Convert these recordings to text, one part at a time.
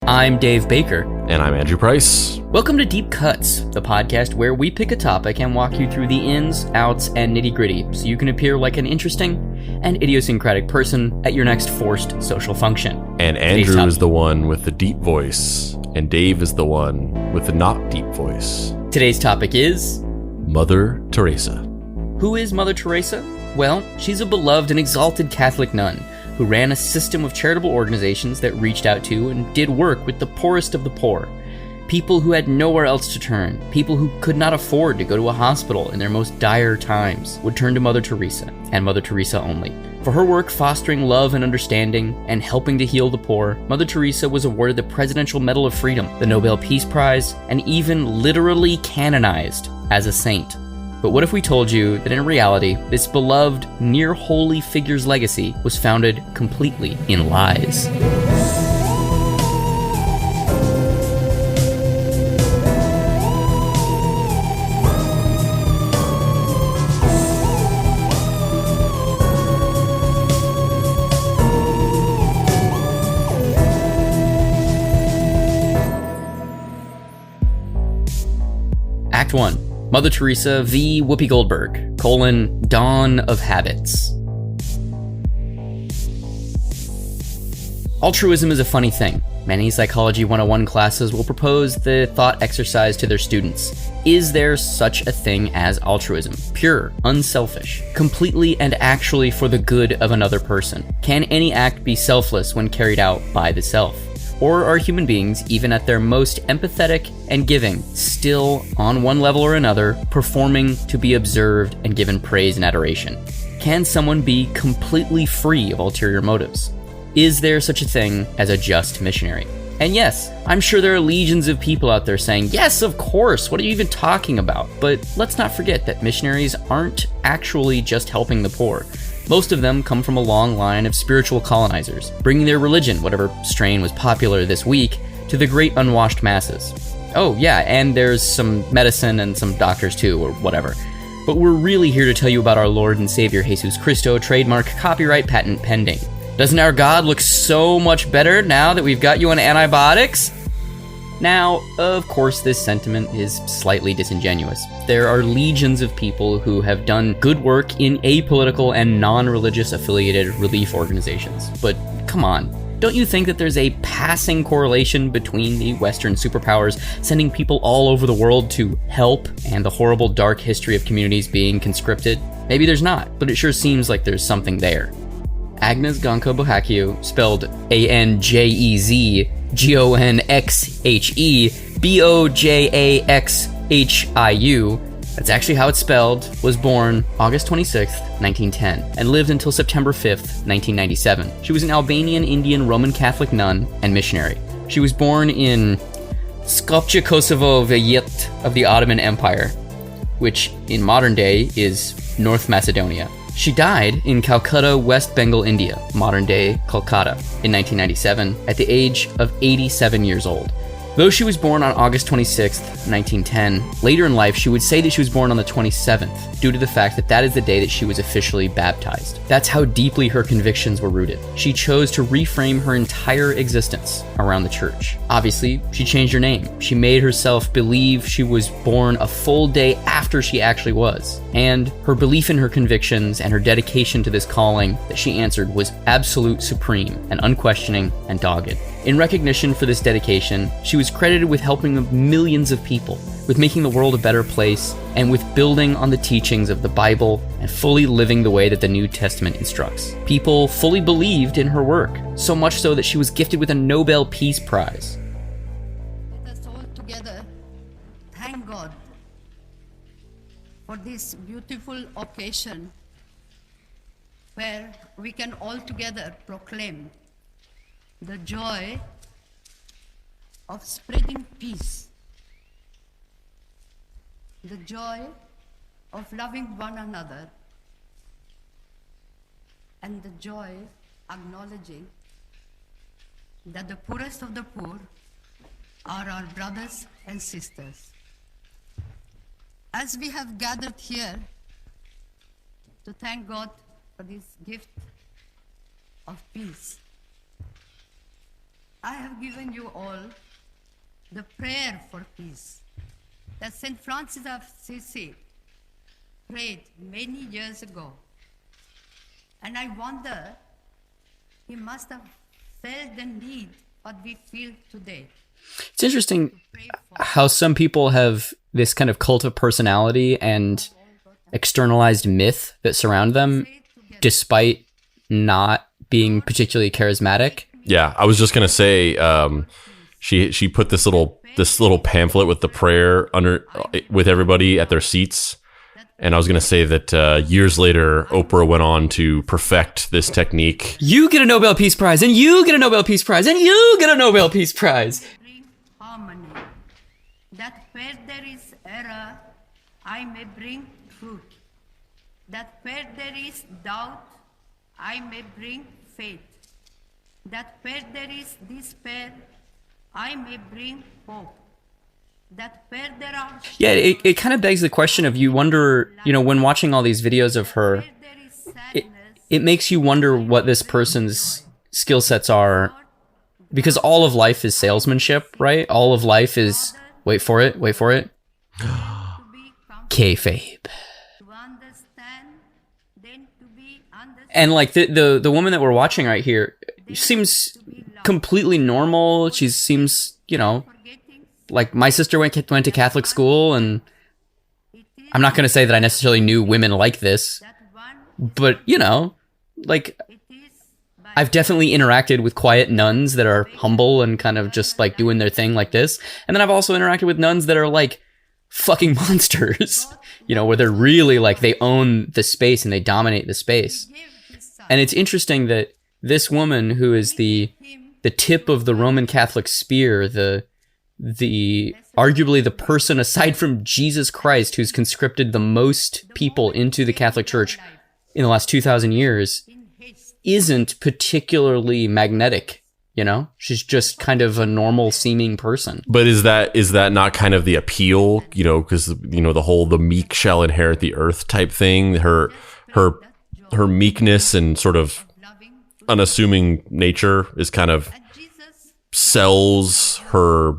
I'm Dave Baker. And I'm Andrew Price. Welcome to Deep Cuts, the podcast where we pick a topic and walk you through the ins, outs, and nitty-gritty so you can appear like an interesting and idiosyncratic person at your next forced social function. And Andrew is the one with the deep voice, and Dave is the one with the not deep voice. Today's topic is... Mother Teresa. Who is Mother Teresa? Well, she's a beloved and exalted Catholic nun who ran a system of charitable organizations that reached out to and did work with the poorest of the poor. People who had nowhere else to turn, people who could not afford to go to a hospital in their most dire times, would turn to Mother Teresa, and Mother Teresa only. For her work fostering love and understanding and helping to heal the poor, Mother Teresa was awarded the Presidential Medal of Freedom, the Nobel Peace Prize, and even literally canonized as a saint. But what if we told you that in reality, this beloved, near-holy figure's legacy was founded completely in lies? Act 1. Mother Teresa v. Whoopi Goldberg, Dawn of Habits. Altruism is a funny thing. Many Psychology 101 classes will propose the thought exercise to their students. Is there such a thing as altruism? Pure, unselfish, completely and actually for the good of another person? Can any act be selfless when carried out by the self? Or are human beings, even at their most empathetic and giving, still, on one level or another, performing to be observed and given praise and adoration? Can someone be completely free of ulterior motives? Is there such a thing as a just missionary? And yes, I'm sure there are legions of people out there saying, yes, of course, what are you even talking about? But let's not forget that missionaries aren't actually just helping the poor. Most of them come from a long line of spiritual colonizers, bringing their religion, whatever strain was popular this week, to the great unwashed masses. Oh yeah, and there's some medicine and some doctors too, or whatever. But we're really here to tell you about our Lord and Savior Jesus Christo, trademark, copyright, patent pending. Doesn't our God look so much better now that we've got you on antibiotics? Now, of course, this sentiment is slightly disingenuous. There are legions of people who have done good work in apolitical and non-religious affiliated relief organizations. But come on, don't you think that there's a passing correlation between the Western superpowers sending people all over the world to help and the horrible dark history of communities being conscripted? Maybe there's not, but it sure seems like there's something there. Agnes Gonco Bohakiu, spelled ANJEZGONXHEBOJAXHIU, that's actually how it's spelled, was born August 26th, 1910, and lived until September 5th, 1997. She was an Albanian Indian Roman Catholic nun and missionary. She was born in Skopje, Kosovo, Vejit of the Ottoman Empire, which in modern day is North Macedonia. She died in Calcutta, West Bengal, India, modern-day Kolkata, in 1997, at the age of 87 years old. Though she was born on August 26, 1910, later in life she would say that she was born on the 27th, due to the fact that that is the day that she was officially baptized. That's how deeply her convictions were rooted. She chose to reframe her entire existence around the church. Obviously, she changed her name. She made herself believe she was born a full day after she actually was. And her belief in her convictions and her dedication to this calling that she answered was absolute, supreme, and unquestioning and dogged. In recognition for this dedication, she was credited with helping millions of people, with making the world a better place, and with building on the teachings of the Bible and fully living the way that the New Testament instructs. People fully believed in her work, so much so that she was gifted with a Nobel Peace Prize. Let us all together thank God for this beautiful occasion where we can all together proclaim the joy of spreading peace, the joy of loving one another, and the joy acknowledging that the poorest of the poor are our brothers and sisters. As we have gathered here to thank God for this gift of peace, I have given you all the prayer for peace that St. Francis of Assisi prayed many years ago. And I wonder, he must have felt the need what we feel today. It's interesting how some people have this kind of cult of personality and externalized myth that surround them, despite not being particularly charismatic. Yeah, I was just gonna say, she put this little pamphlet with the prayer under with everybody at their seats, and I was gonna say that years later, Oprah went on to perfect this technique. You get a Nobel Peace Prize, and you get a Nobel Peace Prize, and you get a Nobel Peace Prize. Bring harmony. That where there is error, I may bring truth. That where there is doubt, I may bring faith. That where there is despair, I may bring hope. That where there are... Yeah, it kind of begs the question of, you wonder, when watching all these videos of her, it makes you wonder what this person's skill sets are, because all of life is salesmanship, right? All of life is, wait for it, kayfabe. And like the woman that we're watching right here seems completely normal. She seems, like my sister went to Catholic school, and I'm not going to say that I necessarily knew women like this, but like I've definitely interacted with quiet nuns that are humble and kind of just like doing their thing like this. And then I've also interacted with nuns that are like fucking monsters, where they're really like, they own the space and they dominate the space. And it's interesting that this woman, who is the tip of the Roman Catholic spear, the arguably the person aside from Jesus Christ who's conscripted the most people into the Catholic Church in the last 2,000 years, isn't particularly magnetic. She's just kind of a normal seeming person. But is that not kind of the appeal? Because the meek shall inherit the earth type thing. Her meekness and sort of unassuming nature is kind of sells her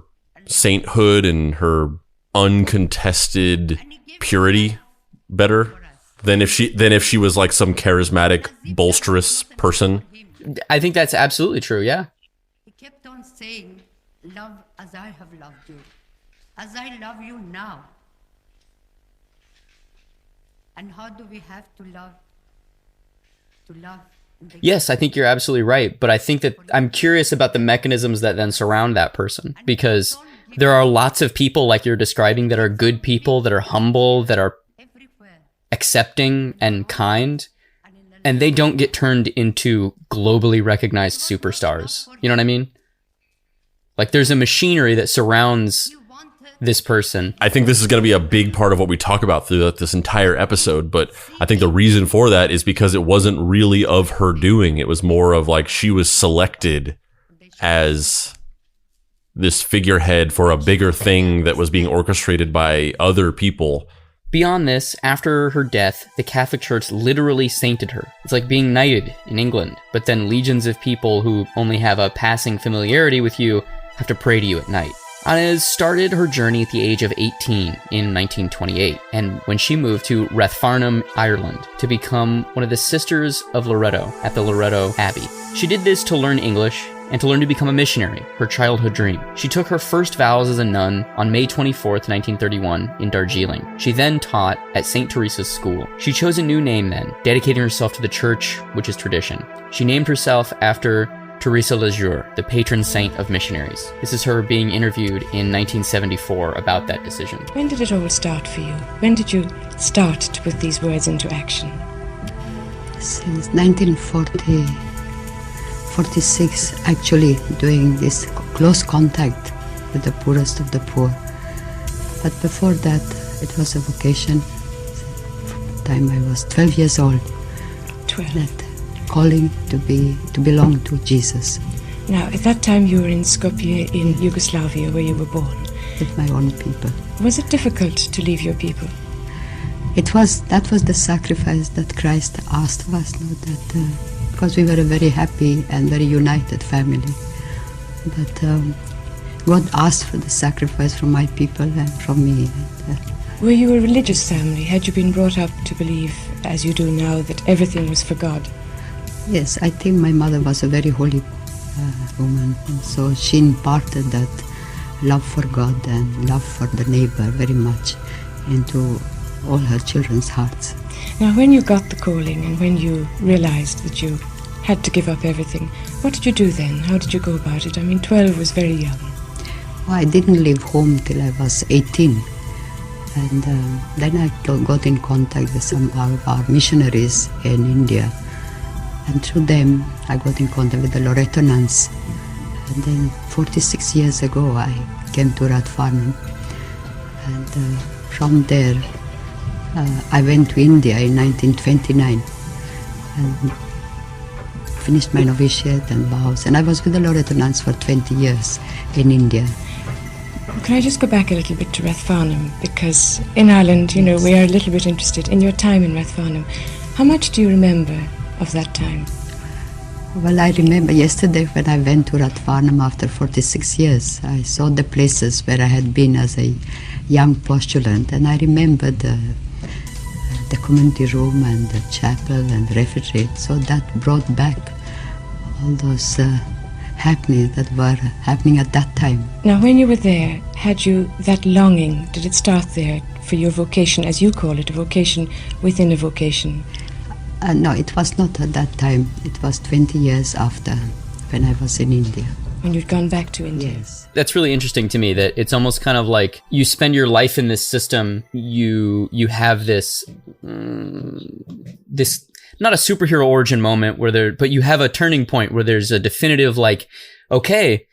sainthood and her uncontested purity better than if she was like some charismatic, bolsterous person. I think that's absolutely true. Yeah. He kept on saying, "Love as I have loved you, as I love you now." And how do we have to love? Yes, I think you're absolutely right. But I think that I'm curious about the mechanisms that then surround that person, because there are lots of people like you're describing that are good people, that are humble, that are accepting and kind, and they don't get turned into globally recognized superstars. You know what I mean? Like there's a machinery that surrounds this person. I think this is going to be a big part of what we talk about throughout this entire episode, but I think the reason for that is because it wasn't really of her doing. It was more of like she was selected as this figurehead for a bigger thing that was being orchestrated by other people. Beyond this, after her death, the Catholic Church literally sainted her. It's like being knighted in England, but then legions of people who only have a passing familiarity with you have to pray to you at night. Anna started her journey at the age of 18 in 1928, and when she moved to Rathfarnham, Ireland, to become one of the Sisters of Loreto at the Loreto Abbey. She did this to learn English and to learn to become a missionary, her childhood dream. She took her first vows as a nun on May 24th, 1931 in Darjeeling. She then taught at St. Teresa's school. She chose a new name then, dedicating herself to the church, which is tradition. She named herself after Teresa Lisieux, the patron saint of missionaries. This is her being interviewed in 1974 about that decision. When did it all start for you? When did you start to put these words into action? Since 1946, actually doing this close contact with the poorest of the poor. But before that, it was a vocation. From the time I was 12 years old. 12. That calling to belong to Jesus. Now, at that time you were in Skopje in Yugoslavia, where you were born. With my own people. Was it difficult to leave your people? That was the sacrifice that Christ asked of us, because we were a very happy and very united family. But God asked for the sacrifice from my people and from me. Were you a religious family? Had you been brought up to believe, as you do now, that everything was for God? Yes, I think my mother was a very holy woman. And so she imparted that love for God and love for the neighbor very much into all her children's hearts. Now, when you got the calling and when you realized that you had to give up everything, what did you do then? How did you go about it? I mean, 12 was very young. Well, I didn't leave home till I was 18. And then I got in contact with some of our missionaries in India. And through them, I got in contact with the Loreto nuns. And then 46 years ago, I came to Radfarnham. And from there, I went to India in 1929 and finished my novitiate and vows. And I was with the Loreto nuns for 20 years in India. Can I just go back a little bit to Rathfarnham? Because in Ireland, you know, we are a little bit interested in your time in Rathfarnham. How much do you remember of that time? Well, I remember yesterday when I went to Rathfarnham after 46 years. I saw the places where I had been as a young postulant, and I remember the community room and the chapel and refectory. So that brought back all those happenings that were happening at that time. Now, when you were there, had you that longing? Did it start there for your vocation, as you call it, a vocation within a vocation? No, it was not at that time. It was 20 years after, when I was in India. When you'd gone back to India? Yes. That's really interesting to me, that it's almost kind of like you spend your life in this system, you have this not a superhero origin moment but you have a turning point where there's a definitive like, okay,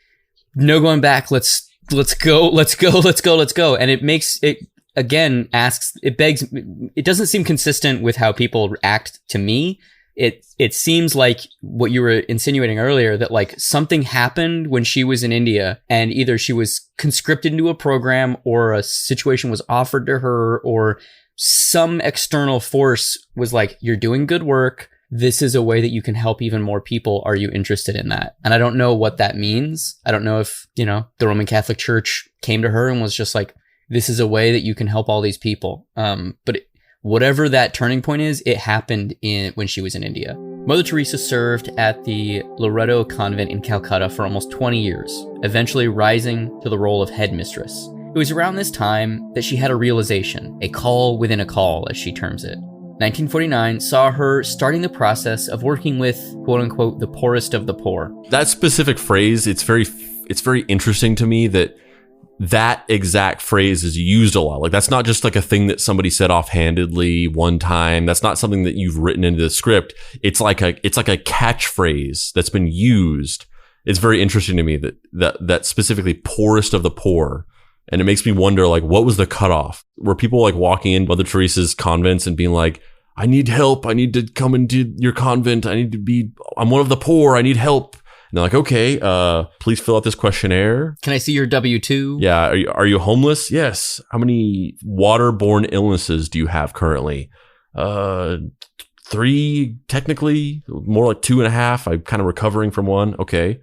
no going back, let's go. And it makes it, again, it doesn't seem consistent with how people act to me. It seems like what you were insinuating earlier, that like something happened when she was in India and either she was conscripted into a program or a situation was offered to her or some external force was like, you're doing good work. This is a way that you can help even more people. Are you interested in that? And I don't know what that means. I don't know if, the Roman Catholic Church came to her and was just like, this is a way that you can help all these people. But whatever that turning point is, it happened when she was in India. Mother Teresa served at the Loreto convent in Calcutta for almost 20 years, eventually rising to the role of headmistress. It was around this time that she had a realization, a call within a call, as she terms it. 1949 saw her starting the process of working with, quote unquote, the poorest of the poor. That specific phrase, it's very interesting to me that exact phrase is used a lot. Like, that's not just like a thing that somebody said offhandedly one time. That's not something that you've written into the script. It's like a catchphrase that's been used. It's very interesting to me that specifically poorest of the poor. And it makes me wonder, like, what was the cutoff? Were people like walking in Mother Teresa's convents and being like, I need help. I need to come into your convent. I'm one of the poor. I need help. And they're like, okay, please fill out this questionnaire. Can I see your W-2? Yeah. Are you homeless? Yes. How many waterborne illnesses do you have currently? 3, technically, more like 2.5. I'm kind of recovering from one. Okay.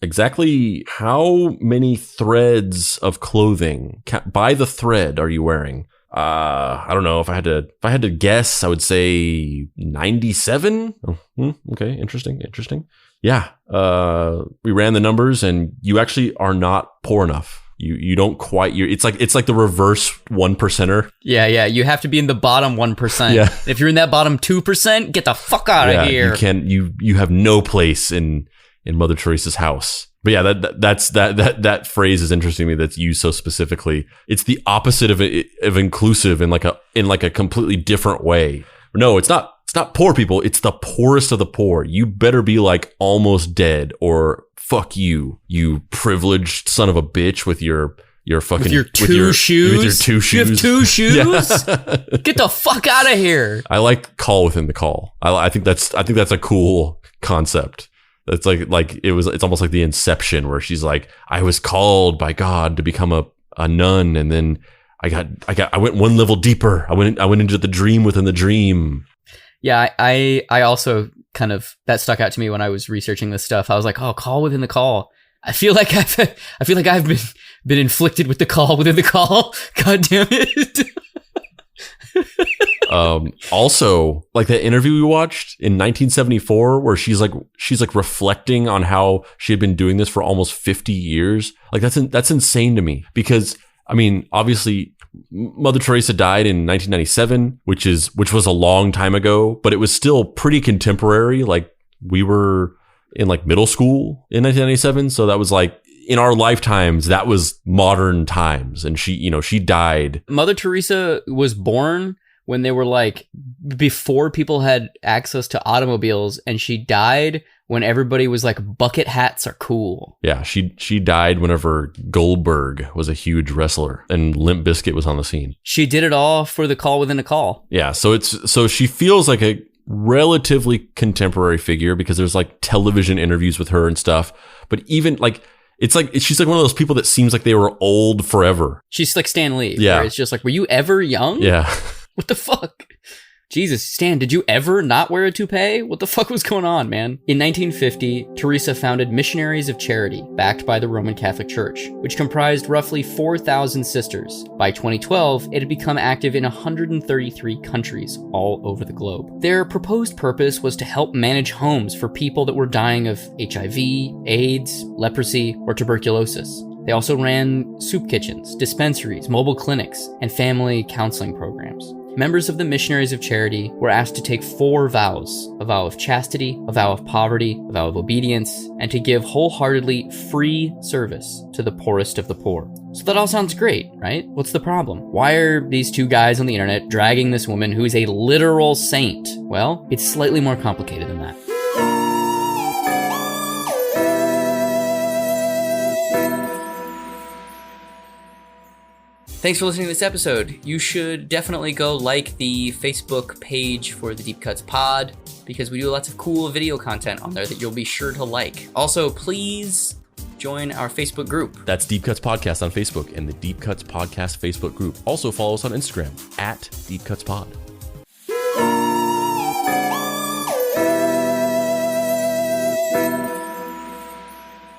Exactly how many threads of clothing by the thread are you wearing? I don't know. If I had to guess, I would say 97. Okay. Interesting. Yeah. We ran the numbers and you actually are not poor enough. You don't quite, it's like the reverse 1%er. Yeah. You have to be in the bottom 1%. Yeah. If you're in that bottom 2%, get the fuck out of here. You have no place in Mother Teresa's house. But yeah, that phrase is interesting to me. That's used so specifically. It's the opposite of inclusive in like a completely different way. No, it's not poor people. It's the poorest of the poor. You better be like almost dead, or fuck you privileged son of a bitch with your fucking with your two shoes. You have 2 shoes. Yeah. Get the fuck out of here. I like call within the call. I think that's a cool concept. It's like it's almost like the Inception, where she's like, I was called by God to become a nun, and then I went one level deeper. I went into the dream within the dream. Yeah, I also kind of, that stuck out to me when I was researching this stuff. I was like, oh, call within the call. I feel like I've been inflicted with the call within the call. God damn it. Also, like that interview we watched in 1974 where she's like reflecting on how she had been doing this for almost 50 years. Like that's insane to me, because I mean, obviously Mother Teresa died in 1997, which was a long time ago, but it was still pretty contemporary. Like we were in like middle school in 1997, so that was like in our lifetimes, that was modern times. And she died. Mother Teresa was born when they were like before people had access to automobiles, and she died when everybody was like, bucket hats are cool. Yeah, she died whenever Goldberg was a huge wrestler and Limp Bizkit was on the scene. She did it all for the call within a call. Yeah, so she feels like a relatively contemporary figure because there's like television interviews with her and stuff. But even like she's like one of those people that seems like they were old forever. She's like Stan Lee. Yeah, where it's just like, were you ever young? Yeah. What the fuck? Jesus, Stan, did you ever not wear a toupee? What the fuck was going on, man? In 1950, Teresa founded Missionaries of Charity, backed by the Roman Catholic Church, which comprised roughly 4,000 sisters. By 2012, it had become active in 133 countries all over the globe. Their proposed purpose was to help manage homes for people that were dying of HIV, AIDS, leprosy, or tuberculosis. They also ran soup kitchens, dispensaries, mobile clinics, and family counseling programs. Members of the Missionaries of Charity were asked to take 4 vows: a vow of chastity, a vow of poverty, a vow of obedience, and to give wholeheartedly free service to the poorest of the poor. So that all sounds great, right? What's the problem? Why are these 2 guys on the internet dragging this woman who is a literal saint? Well, it's slightly more complicated than that. Thanks for listening to this episode. You should definitely go like the Facebook page for the Deep Cuts Pod, because we do lots of cool video content on there that you'll be sure to like. Also, please join our Facebook group. That's Deep Cuts Podcast on Facebook and the Deep Cuts Podcast Facebook group. Also follow us on Instagram at Deep Cuts Pod.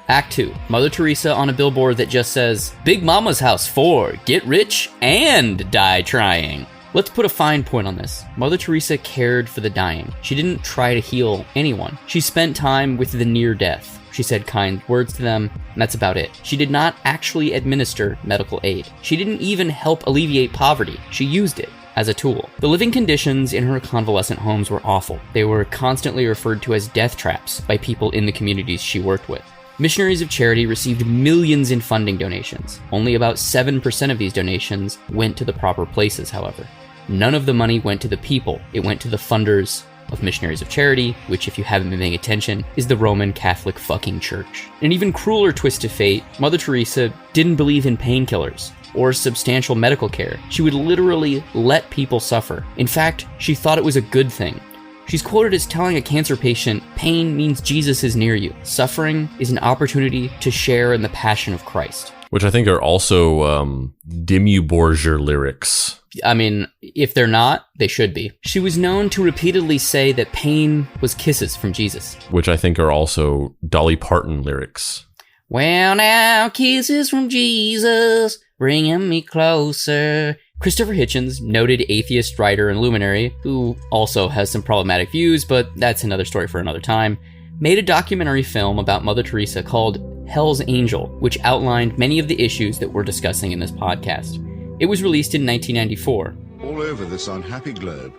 Act 2. Mother Teresa on a billboard that just says, Big Mama's House 4, get rich and die trying. Let's put a fine point on this. Mother Teresa cared for the dying. She didn't try to heal anyone. She spent time with the near death. She said kind words to them, and that's about it. She did not actually administer medical aid. She didn't even help alleviate poverty. She used it as a tool. The living conditions in her convalescent homes were awful. They were constantly referred to as death traps by people in the communities she worked with. Missionaries of Charity received millions in funding donations. Only about 7% of these donations went to the proper places, however. None of the money went to the people. It went to the funders of Missionaries of Charity, which, if you haven't been paying attention, is the Roman Catholic fucking church. An even crueler twist of fate, Mother Teresa didn't believe in painkillers or substantial medical care. She would literally let people suffer. In fact, she thought it was a good thing. She's quoted as telling a cancer patient, pain means Jesus is near you. Suffering is an opportunity to share in the passion of Christ. Which I think are also Dimmu Borgir lyrics. I mean, if they're not, they should be. She was known to repeatedly say that pain was kisses from Jesus. Which I think are also Dolly Parton lyrics. Well now, kisses from Jesus, bringing me closer. Christopher Hitchens, noted atheist writer and luminary, who also has some problematic views, but that's another story for another time, made a documentary film about Mother Teresa called Hell's Angel, which outlined many of the issues that we're discussing in this podcast. It was released in 1994. All over this unhappy globe,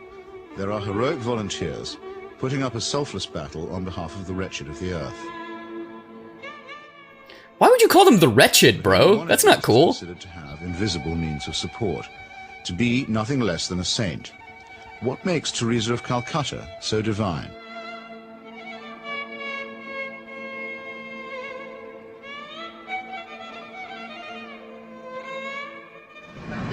there are heroic volunteers putting up a selfless battle on behalf of the wretched of the earth. Why would you call them the wretched, bro? That's not cool. Considered to have invisible means of support, to be nothing less than a saint. What makes Teresa of Calcutta so divine?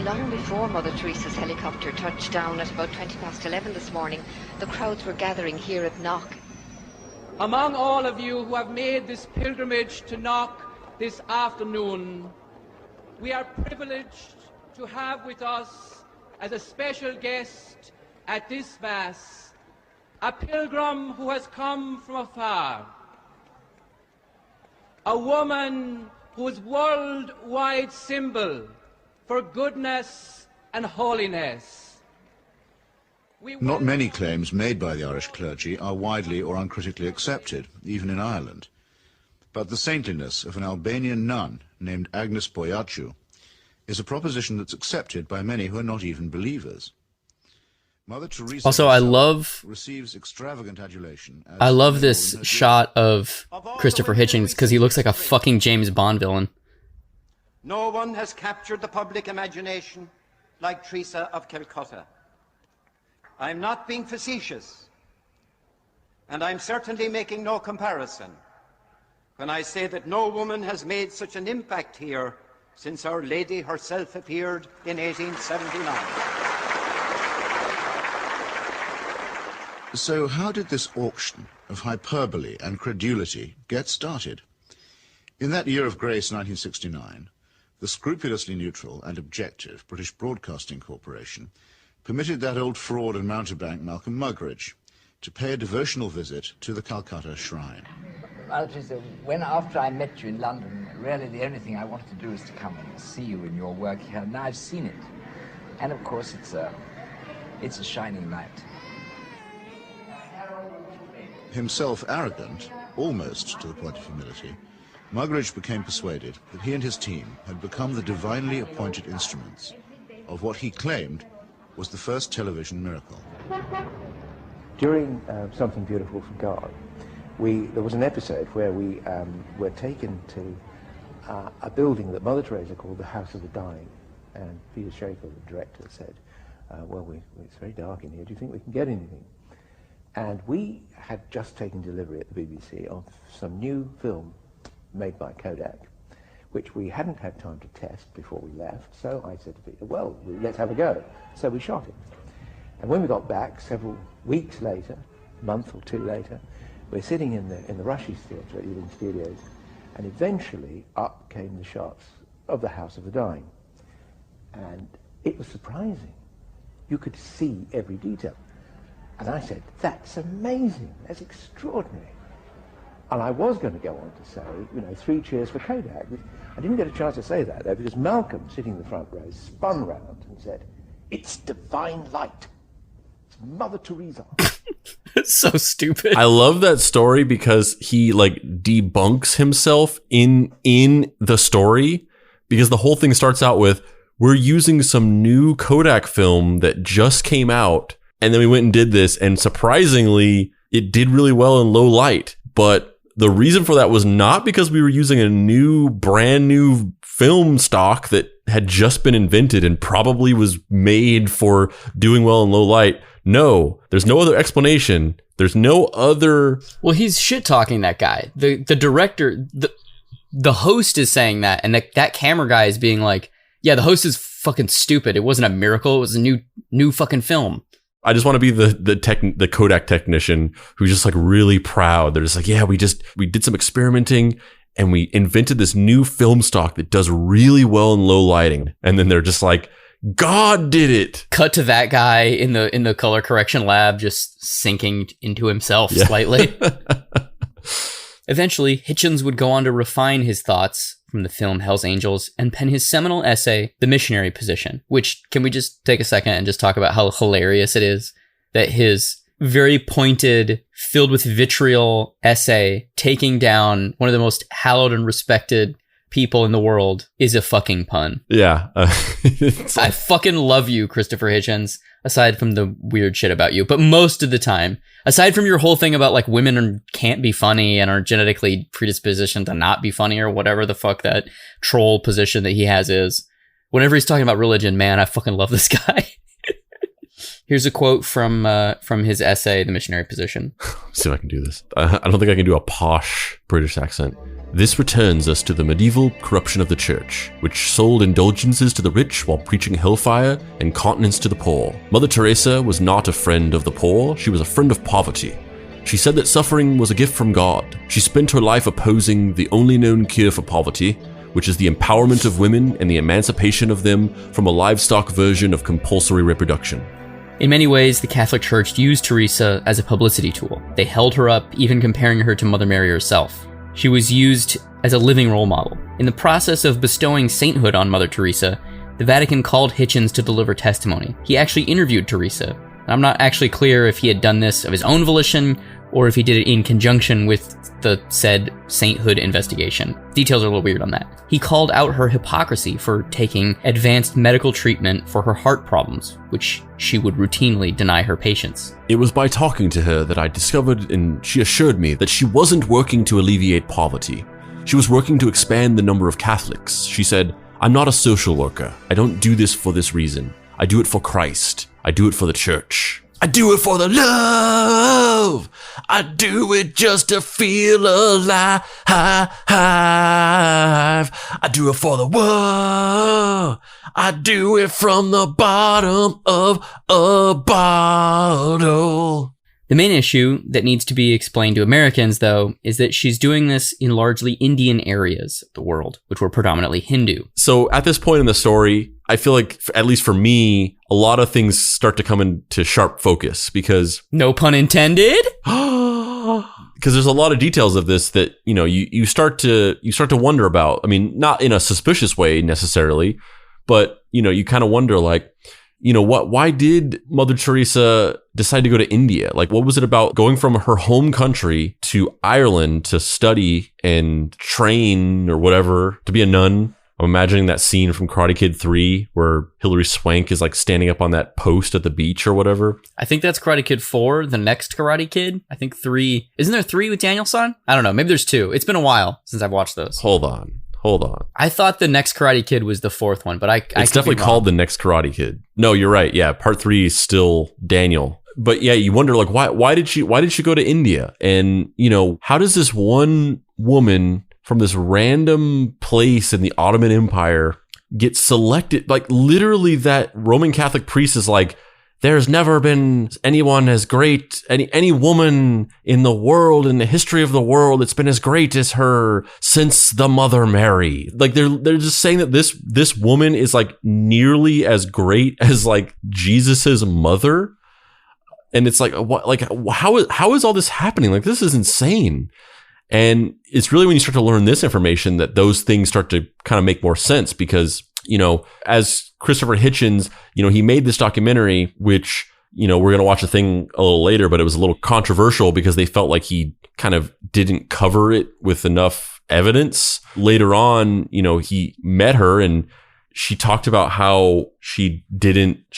Long before Mother Teresa's helicopter touched down at about 11:20 this morning, the crowds were gathering here at Knock. Among all of you who have made this pilgrimage to Knock this afternoon, we are privileged to have with us as a special guest at this Mass a pilgrim who has come from afar. a woman whose worldwide symbol for goodness and holiness. Not many claims made by the Irish clergy are widely or uncritically accepted, even in Ireland. But the saintliness of an Albanian nun named Agnes Boiaciu is a proposition that's accepted by many who are not even believers. Mother Teresa Also, receives extravagant adulation. I love this shot of Christopher Hitchens because he looks like a fucking James Bond villain. No one has captured the public imagination like Teresa of Calcutta. I'm not being facetious, and I'm certainly making no comparison when I say that no woman has made such an impact here since Our Lady herself appeared in 1879. So how did this auction of hyperbole and credulity get started? In that year of grace, 1969, the scrupulously neutral and objective British Broadcasting Corporation permitted that old fraud and mountebank Malcolm Muggeridge to pay a devotional visit to the Calcutta Shrine. Mother Teresa, after I met you in London, really the only thing I wanted to do is to come and see you in your work here. Now I've seen it. And of course it's a shining light. Himself arrogant, almost to the point of humility, Muggeridge became persuaded that he and his team had become the divinely appointed instruments of what he claimed was the first television miracle. During Something Beautiful from God, there was an episode where we were taken to a building that Mother Teresa called the House of the Dying, and Peter Schaefer, the director, said, it's very dark in here, do you think we can get anything? And we had just taken delivery at the BBC of some new film made by Kodak, which we hadn't had time to test before we left, so I said to Peter, well, let's have a go. So we shot it. And when we got back, several weeks later, a month or two later, we're sitting in the Rushes Theatre at Ealing Studios, and eventually up came the shots of the House of the Dying. And it was surprising. You could see every detail. And I said, that's amazing, that's extraordinary. And I was going to go on to say, 3 cheers for Kodak. I didn't get a chance to say that though, because Malcolm, sitting in the front row, spun round and said, it's divine light. It's Mother Teresa. It's so stupid. I love that story because he debunks himself in the story, because the whole thing starts out with, we're using some new Kodak film that just came out. And then we went and did this, and surprisingly, it did really well in low light. But the reason for that was not because we were using a brand new film stock that had just been invented and probably was made for doing well in low light. No, there's no other explanation. There's no other. Well, he's shit talking that guy. The director, the host is saying that, and that camera guy is being like, yeah, the host is fucking stupid. It wasn't a miracle. It was a new fucking film. I just want to be the Kodak technician who's just really proud. They're just like, yeah, we did some experimenting and we invented this new film stock that does really well in low lighting. And then they're just like, God did it. Cut to that guy in the color correction lab just sinking into himself slightly. Eventually, Hitchens would go on to refine his thoughts from the film Hell's Angels and pen his seminal essay, The Missionary Position, which, can we just take a second and just talk about how hilarious it is that his very pointed, filled with vitriol essay taking down one of the most hallowed and respected people in the world is a fucking pun. Yeah. I fucking love you, Christopher Hitchens, aside from the weird shit about you. But most of the time, aside from your whole thing about women can't be funny and are genetically predispositioned to not be funny or whatever the fuck that troll position that he has is, whenever he's talking about religion, man, I fucking love this guy. Here's a quote from his essay, The Missionary Position. Let's see if I can do this. I don't think I can do a posh British accent. This returns us to the medieval corruption of the church, which sold indulgences to the rich while preaching hellfire and continence to the poor. Mother Teresa was not a friend of the poor, she was a friend of poverty. She said that suffering was a gift from God. She spent her life opposing the only known cure for poverty, which is the empowerment of women and the emancipation of them from a livestock version of compulsory reproduction. In many ways, the Catholic Church used Teresa as a publicity tool. They held her up, even comparing her to Mother Mary herself. She was used as a living role model. In the process of bestowing sainthood on Mother Teresa, the Vatican called Hitchens to deliver testimony. He actually interviewed Teresa. I'm not actually clear if he had done this of his own volition or if he did it in conjunction with the said sainthood investigation. Details are a little weird on that. He called out her hypocrisy for taking advanced medical treatment for her heart problems, which she would routinely deny her patients. It was by talking to her that I discovered, and she assured me, that she wasn't working to alleviate poverty. She was working to expand the number of Catholics. She said, "I'm not a social worker. I don't do this for this reason. I do it for Christ. I do it for the church. I do it for the love. I do it just to feel alive. I do it for the world. I do it from the bottom of a bottle." The main issue that needs to be explained to Americans, though, is that she's doing this in largely Indian areas of the world, which were predominantly Hindu. So at this point in the story, I feel like, at least for me, a lot of things start to come into sharp focus because... No pun intended? Because there's a lot of details of this that, you know, you start to wonder about. I mean, not in a suspicious way necessarily, but, you know, you kind of wonder, like, you know, why did Mother Teresa decide to go to India? Like, what was it about going from her home country to Ireland to study and train or whatever, to be a nun? I'm imagining that scene from Karate Kid 3 where Hilary Swank is like standing up on that post at the beach or whatever. I think that's Karate Kid 4, the next Karate Kid. I think 3. Isn't there 3 with Daniel-san? I don't know. Maybe there's 2. It's been a while since I've watched those. Hold on. I thought the next Karate Kid was the 4th one, but it's definitely called the next Karate Kid. No, you're right. Yeah, part 3 is still Daniel. But yeah, you wonder, like, why did she go to India? And, you know, how does this one woman from this random place in the Ottoman Empire get selected? Like, literally, that Roman Catholic priest is like, "There's never been anyone as great, any woman in the world, in the history of the world, that's been as great as her since the Mother Mary." Like, they're just saying that this woman is like nearly as great as like Jesus's mother. And it's like, what? Like, how is all this happening? Like, this is insane. And it's really when you start to learn this information that those things start to kind of make more sense, because, you know, as Christopher Hitchens, you know, he made this documentary, which, you know, we're going to watch a thing a little later, but it was a little controversial because they felt like he kind of didn't cover it with enough evidence. Later on, you know, he met her and she talked about how she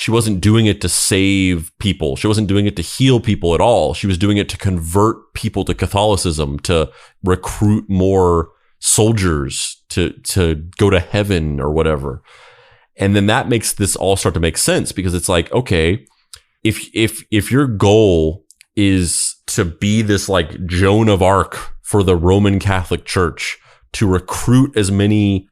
wasn't doing it to save people. She wasn't doing it to heal people at all. She was doing it to convert people to Catholicism, to recruit more soldiers to go to heaven or whatever. And then that makes this all start to make sense, because it's like, okay, if your goal is to be this like Joan of Arc for the Roman Catholic Church, to recruit as many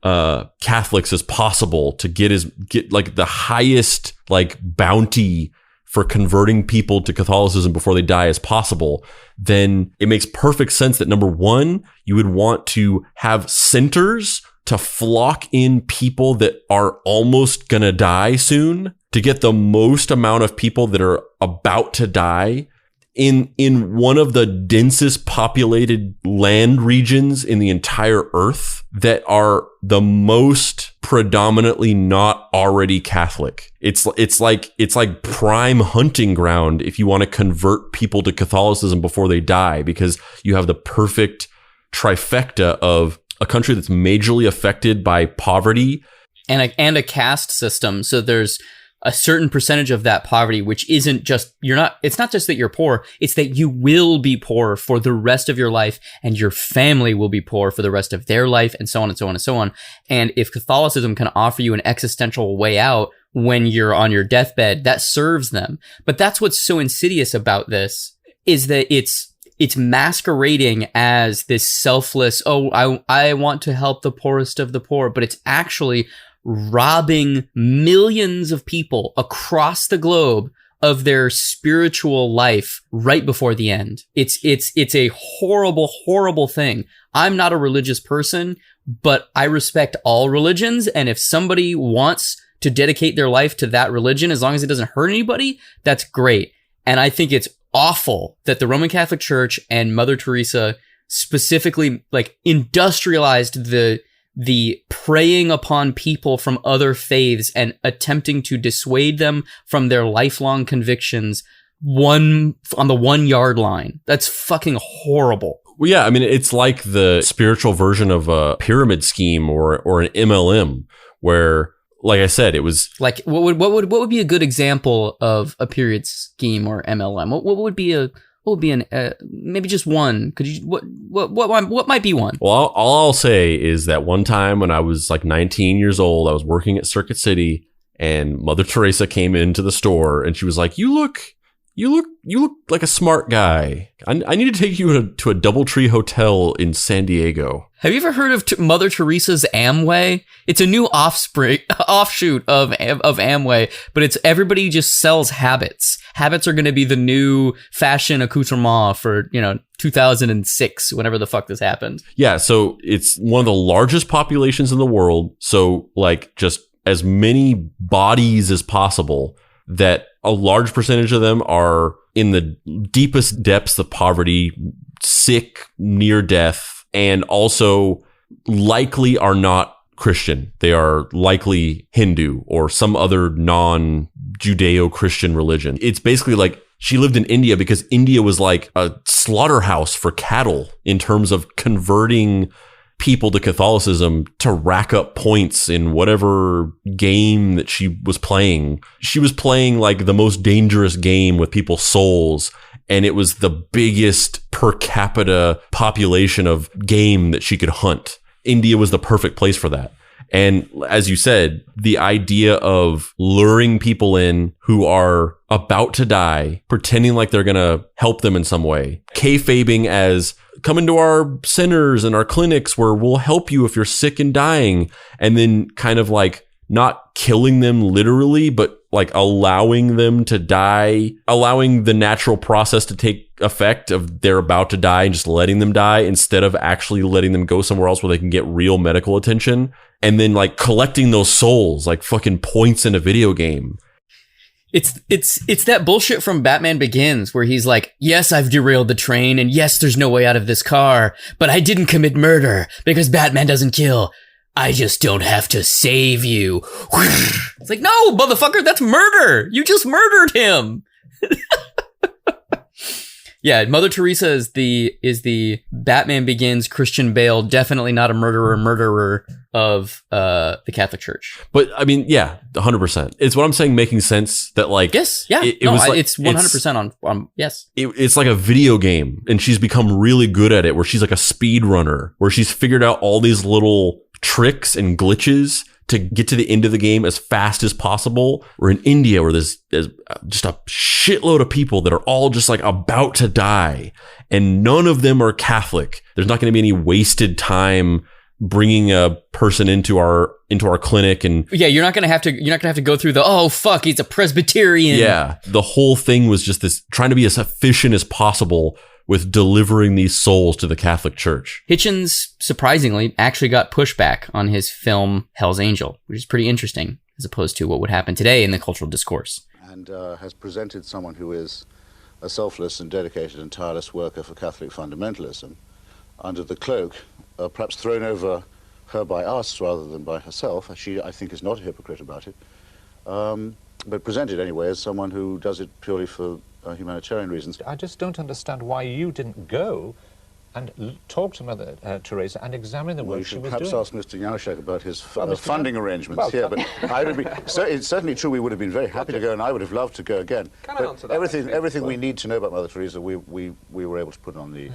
Catholics as possible, to get like the highest like bounty for converting people to Catholicism before they die as possible, then it makes perfect sense that, number one, you would want to have centers to flock in people that are almost gonna die soon, to get the most amount of people that are about to die in one of the densest populated land regions in the entire earth, that are the most predominantly not already Catholic. It's like prime hunting ground if you want to convert people to Catholicism before they die, because you have the perfect trifecta of a country that's majorly affected by poverty and a caste system. So there's a certain percentage of that poverty, which isn't just, it's not just that you're poor, it's that you will be poor for the rest of your life, and your family will be poor for the rest of their life, and so on and so on and so on. And if Catholicism can offer you an existential way out when you're on your deathbed, that serves them. But that's what's so insidious about this, is that it's masquerading as this selfless, I want to help the poorest of the poor, but it's actually robbing millions of people across the globe of their spiritual life right before the end. It's a horrible, horrible thing. I'm not a religious person, but I respect all religions. And if somebody wants to dedicate their life to that religion, as long as it doesn't hurt anybody, that's great. And I think it's awful that the Roman Catholic Church and Mother Teresa specifically like industrialized the preying upon people from other faiths and attempting to dissuade them from their lifelong convictions on the 1 yard line. That's fucking horrible. Well, yeah, I mean, it's like the spiritual version of a pyramid scheme or an MLM, where, like I said, it was like what would be a good example of a period scheme or MLM? What would be maybe just one? Could you what might be one? Well, all I'll say is that one time when I was like 19 years old, I was working at Circuit City, and Mother Teresa came into the store, and she was like, "You look like a smart guy. I need to take you to a DoubleTree hotel in San Diego." Have you ever heard of Mother Teresa's Amway? It's a new offshoot of Amway, but it's everybody just sells habits. Habits are going to be the new fashion accoutrement for, 2006, whenever the fuck this happened. Yeah, so it's one of the largest populations in the world. So like just as many bodies as possible, that a large percentage of them are in the deepest depths of poverty, sick, near death, and also likely are not Christian. They are likely Hindu or some other non-Judeo-Christian religion. It's basically like she lived in India because India was like a slaughterhouse for cattle in terms of converting people to Catholicism to rack up points in whatever game that she was playing. She was playing like the most dangerous game with people's souls, and it was the biggest per capita population of game that she could hunt. India was the perfect place for that. And as you said, the idea of luring people in who are about to die, pretending like they're going to help them in some way, kayfabing as come into our centers and our clinics where we'll help you if you're sick and dying, and then kind of like not killing them literally, but like allowing them to die, allowing the natural process to take effect of they're about to die and just letting them die instead of actually letting them go somewhere else where they can get real medical attention, and then like collecting those souls like fucking points in a video game. It's that bullshit from Batman Begins where he's like, yes, I've derailed the train, and yes, there's no way out of this car, but I didn't commit murder because Batman doesn't kill. I just don't have to save you. It's like, no, motherfucker, that's murder. You just murdered him. Yeah, Mother Teresa is the Batman Begins Christian Bale, definitely not a murderer of the Catholic Church. But I mean, yeah, 100%. It's what I'm saying, making sense that like, yes, yeah, it's 100% on yes. It's like a video game, and she's become really good at it, where she's like a speed runner, where she's figured out all these little tricks and glitches to get to the end of the game as fast as possible. We're in India, where there's just a shitload of people that are all just like about to die, and none of them are Catholic. There's not going to be any wasted time bringing a person into our clinic, and yeah, you're not going to have to go through the, oh fuck, he's a Presbyterian. Yeah, the whole thing was just this trying to be as efficient as possible with delivering these souls to the Catholic Church. Hitchens, surprisingly, actually got pushback on his film Hell's Angel, which is pretty interesting as opposed to what would happen today in the cultural discourse. And has presented someone who is a selfless and dedicated and tireless worker for Catholic fundamentalism under the cloak, perhaps thrown over her by us rather than by herself. She, I think, is not a hypocrite about it, but presented anyway as someone who does it purely for humanitarian reasons. I just don't understand why you didn't go and talk to Mother Teresa and examine the work she was doing. Perhaps ask Mr. Janouszek about his funding arrangements here, but I would be. So it's certainly true. We would have been very happy to go, and I would have loved to go again. Can I answer that? Everything we need to know about Mother Teresa, we were able to put on the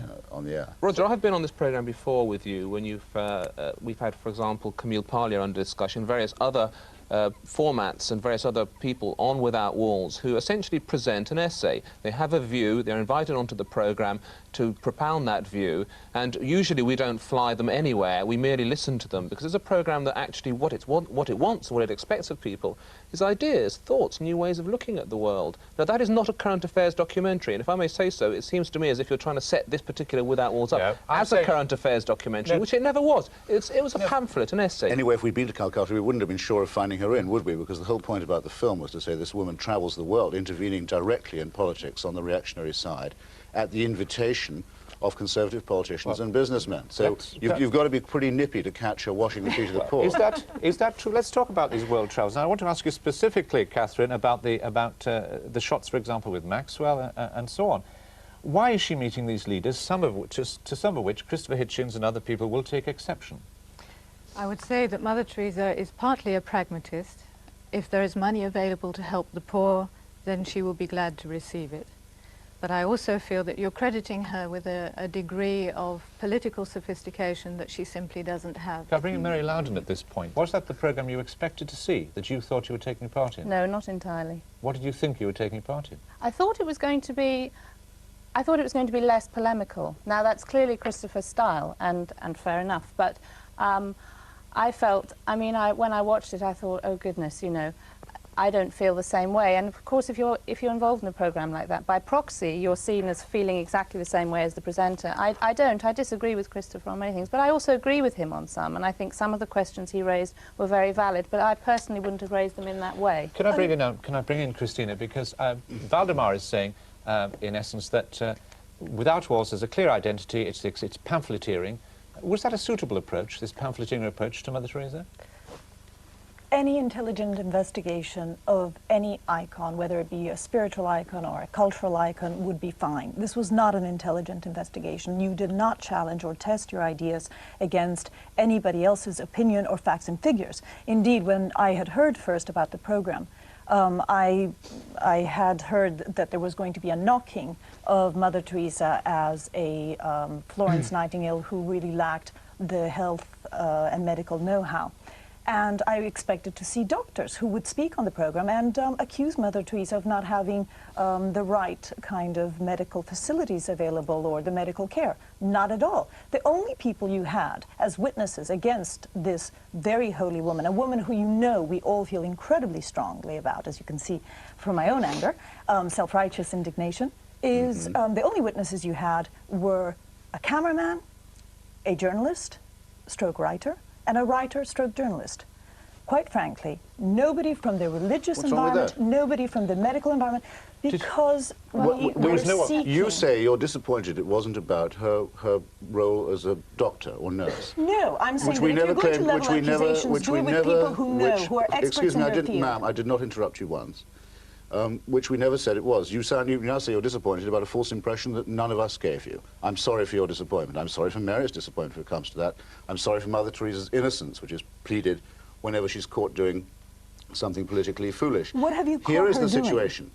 air. Roger, I have been on this program before with you when we've had, for example, Camille Parlier under discussion, various other formats and various other people on Without Walls who essentially present an essay. They have a view, they're invited onto the program to propound that view, and usually we don't fly them anywhere, we merely listen to them, because it's a program that actually what it wants, what it expects of people, is ideas, thoughts, new ways of looking at the world. Now that is not a current affairs documentary, and if I may say so, it seems to me as if you're trying to set this particular Without Walls up as a current affairs documentary, which it never was. It was a pamphlet, an essay. Anyway, if we'd been to Calcutta, we wouldn't have been sure of finding her in, would we? Because the whole point about the film was to say this woman travels the world, intervening directly in politics on the reactionary side, at the invitation of conservative politicians and businessmen. So you've got to be pretty nippy to catch her washing the feet of the poor. Is that true? Let's talk about these world travels. Now, I want to ask you specifically, Catherine, about the shots, for example, with Maxwell and so on. Why is she meeting these leaders, to some of which Christopher Hitchens and other people will take exception? I would say that Mother Teresa is partly a pragmatist. If there is money available to help the poor, then she will be glad to receive it. But I also feel that you're crediting her with a degree of political sophistication that she simply doesn't have. Can I bring in Mary Loudon at this point? Was that the programme you expected to see, that you thought you were taking part in? No, not entirely. What did you think you were taking part in? I thought it was going to be less polemical. Now, that's clearly Christopher's style, and fair enough, but I felt, when I watched it, I thought, oh goodness, you know, I don't feel the same way. And of course, if you're involved in a program like that, by proxy, you're seen as feeling exactly the same way as the presenter. I don't. I disagree with Christopher on many things, but I also agree with him on some, and I think some of the questions he raised were very valid, but I personally wouldn't have raised them in that way. Can I bring in Christina, because Valdemar is saying, in essence, that without walls there's a clear identity, it's pamphleteering. Was that a suitable approach, this pamphleteering approach to Mother Teresa? Any intelligent investigation of any icon, whether it be a spiritual icon or a cultural icon, would be fine. This was not an intelligent investigation. You did not challenge or test your ideas against anybody else's opinion or facts and figures. Indeed, when I had heard first about the program, I had heard that there was going to be a knocking of Mother Teresa as a Florence Nightingale who really lacked the health and medical know-how. And I expected to see doctors who would speak on the program and accuse Mother Teresa of not having the right kind of medical facilities available or the medical care. Not at all. The only people you had as witnesses against this very holy woman, a woman who, you know, we all feel incredibly strongly about, as you can see from my own anger, self-righteous indignation, is the only witnesses you had were a cameraman, a journalist, stroke writer, and a writer stroke journalist. Quite frankly, nobody from the religious environment, nobody from the medical environment, because you say you're disappointed it wasn't about her role as a doctor or nurse. No, I'm saying that if you're going to level accusations, do it with people who know, who are experts in their field. Ma'am, I did not interrupt you once. Which we never said it was. You now say you're disappointed about a false impression that none of us gave you. I'm sorry for your disappointment. I'm sorry for Mary's disappointment when it comes to that. I'm sorry for Mother Teresa's innocence, which is pleaded whenever she's caught doing something politically foolish. What have you caught Here is her the situation.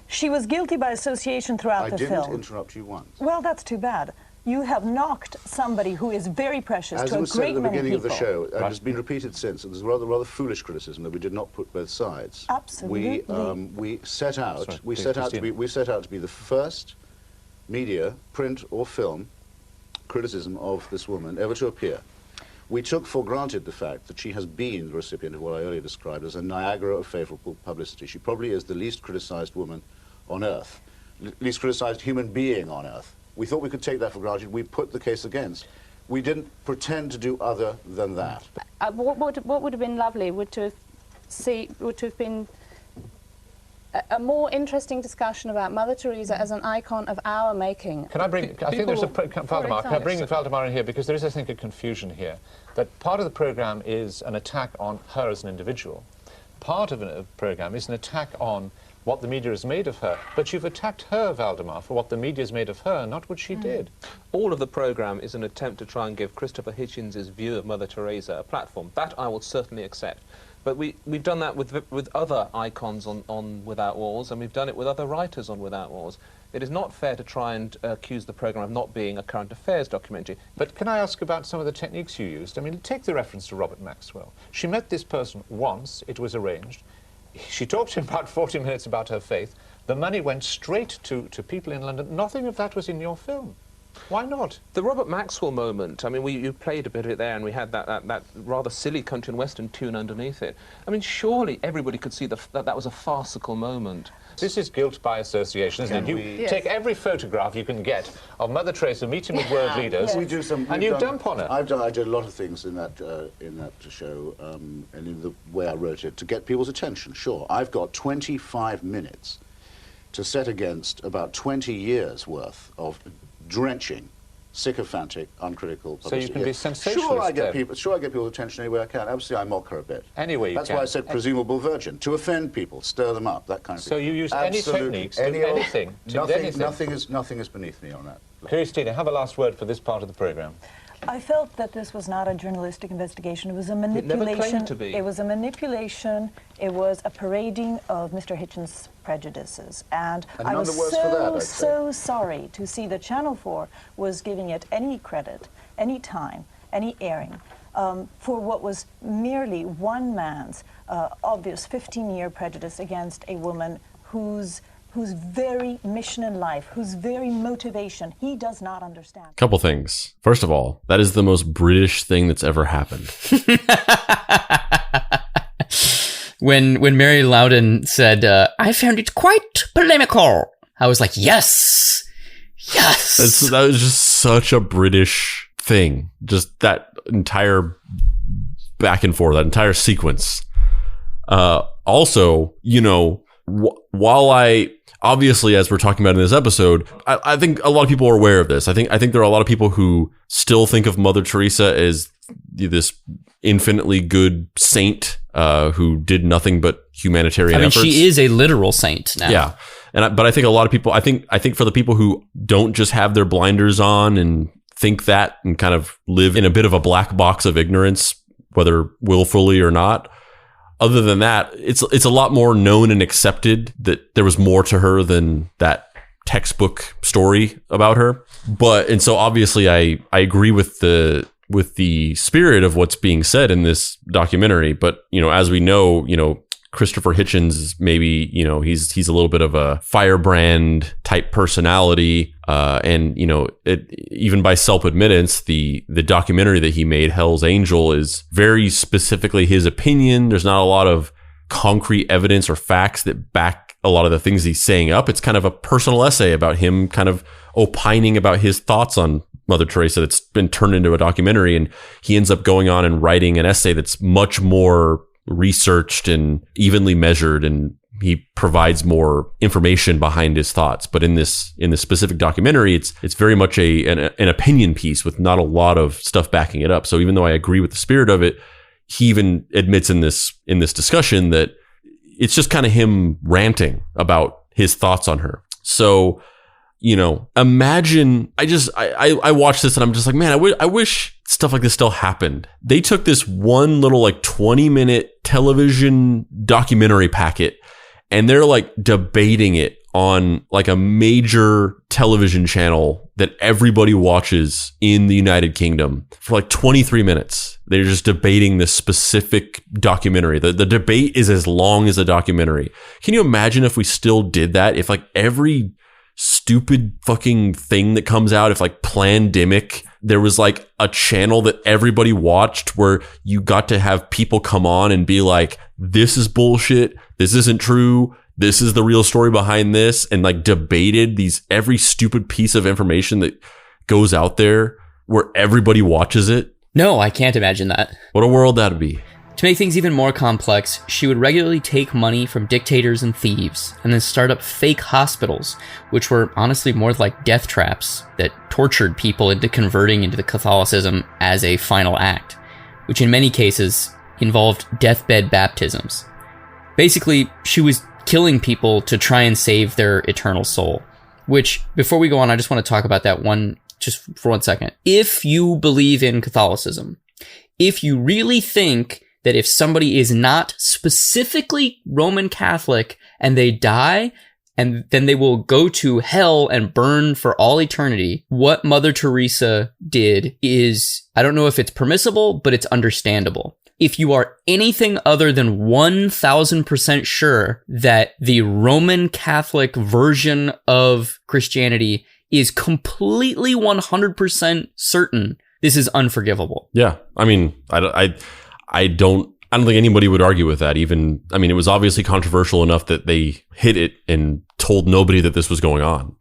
She was guilty by association throughout the film. I didn't interrupt you once. Well, that's too bad. You have knocked somebody who is very precious to a great many people. As was said at the beginning of the show, and has been repeated since, and there's rather foolish criticism that we did not put both sides. Absolutely. We set out to be the first media, print or film, criticism of this woman ever to appear. We took for granted the fact that she has been the recipient of what I earlier described as a Niagara of favourable publicity. She probably is the least criticised woman on earth, least criticised human being on earth. We thought we could take that for granted. We put the case against. We didn't pretend to do other than that. What would have been lovely would to have been a more interesting discussion about Mother Teresa as an icon of our making. Can I bring, I think there's a, Valdemar, can I bring Valdemar in here, because there is, I think, a confusion here, that part of the programme is an attack on her as an individual. Part of the programme is an attack on what the media has made of her, but you've attacked her, Valdemar, for what the media has made of her, not what she did. All of the programme is an attempt to try and give Christopher Hitchens' view of Mother Teresa a platform. That I will certainly accept. But we've done that with other icons on Without Walls, and we've done it with other writers on Without Walls. It is not fair to try and accuse the programme of not being a current affairs documentary. But can I ask about some of the techniques you used? I mean, take the reference to Robert Maxwell. She met this person once, it was arranged. She talked to him about 40 minutes about her faith. The money went straight to people in London. Nothing of that was in your film. Why not? The Robert Maxwell moment, I mean, you played a bit of it there, and we had that rather silly country and western tune underneath it. I mean, surely everybody could see that was a farcical moment. This is guilt by association, isn't it? You take every photograph you can get of Mother Teresa meeting with world leaders, and you dump on her. I did a lot of things in that show, and in the way I wrote it, to get people's attention. Sure, I've got 25 minutes to set against about 20 years worth of drenching, sycophantic, uncritical publicity. So you can be sensationalist. Sure, I get people's attention any way I can. Absolutely, I mock her a bit. Anyway, that's why I said presumable virgin, to offend people, stir them up, that kind of thing. So you use any techniques, anything. Nothing is beneath me on that. Christina, have a last word for this part of the program. I felt that this was not a journalistic investigation. It was a manipulation. It never claimed to be. It was a manipulation. It was a parading of Mr. Hitchens' prejudices. And I was so sorry to see that Channel 4 was giving it any credit, any time, any airing for what was merely one man's obvious 15-year prejudice against a woman whose very mission in life, whose very motivation, he does not understand. Couple things. First of all, that is the most British thing that's ever happened. When Mary Loudon said, I found it quite polemical, I was like, yes! That was just such a British thing. Just that entire back and forth, that entire sequence. Also, while obviously, as we're talking about in this episode, I think a lot of people are aware of this. I think there are a lot of people who still think of Mother Teresa as this infinitely good saint who did nothing but humanitarian efforts. She is a literal saint now. Yeah, but I think a lot of people. I think for the people who don't just have their blinders on and think that and kind of live in a bit of a black box of ignorance, whether willfully or not. Other than that, it's a lot more known and accepted that there was more to her than that textbook story about her. And so obviously I agree with the spirit of what's being said in this documentary. But, as we know, Christopher Hitchens is maybe, he's a little bit of a firebrand type personality. And, even by self-admittance, the documentary that he made, Hell's Angel, is very specifically his opinion. There's not a lot of concrete evidence or facts that back a lot of the things he's saying up. It's kind of a personal essay about him kind of opining about his thoughts on Mother Teresa that's been turned into a documentary. And he ends up going on and writing an essay that's much more researched and evenly measured, and he provides more information behind his thoughts. But in this specific documentary, it's very much an opinion piece with not a lot of stuff backing it up. So even though I agree with the spirit of it, he even admits in this discussion that it's just kind of him ranting about his thoughts on her. So, imagine, I watched this and I'm just like, man, I wish stuff like this still happened. They took this one little 20-minute television documentary packet and they're debating it on a major television channel that everybody watches in the United Kingdom for 23 minutes. They're just debating this specific documentary. The debate is as long as the documentary. Can you imagine if we still did that? If every stupid fucking thing that comes out, if Plandemic, there was a channel that everybody watched where you got to have people come on and be like, this is bullshit, this isn't true, this is the real story behind this, and debated every stupid piece of information that goes out there where everybody watches it. No, I can't imagine that. What a world that'd be. To make things even more complex, she would regularly take money from dictators and thieves, and then start up fake hospitals, which were honestly more like death traps that tortured people into converting into Catholicism as a final act, which in many cases involved deathbed baptisms. Basically, she was killing people to try and save their eternal soul, which, before we go on, I just want to talk about that just for 1 second. If you believe in Catholicism, if you really think that if somebody is not specifically Roman Catholic and they die, and then they will go to hell and burn for all eternity, what Mother Teresa did is, I don't know if it's permissible, but it's understandable. If you are anything other than 1000% sure that the Roman Catholic version of Christianity is completely 100% certain, this is unforgivable. Yeah. I mean, I don't think anybody would argue with that. Even, I mean, it was obviously controversial enough that they hid it and told nobody that this was going on.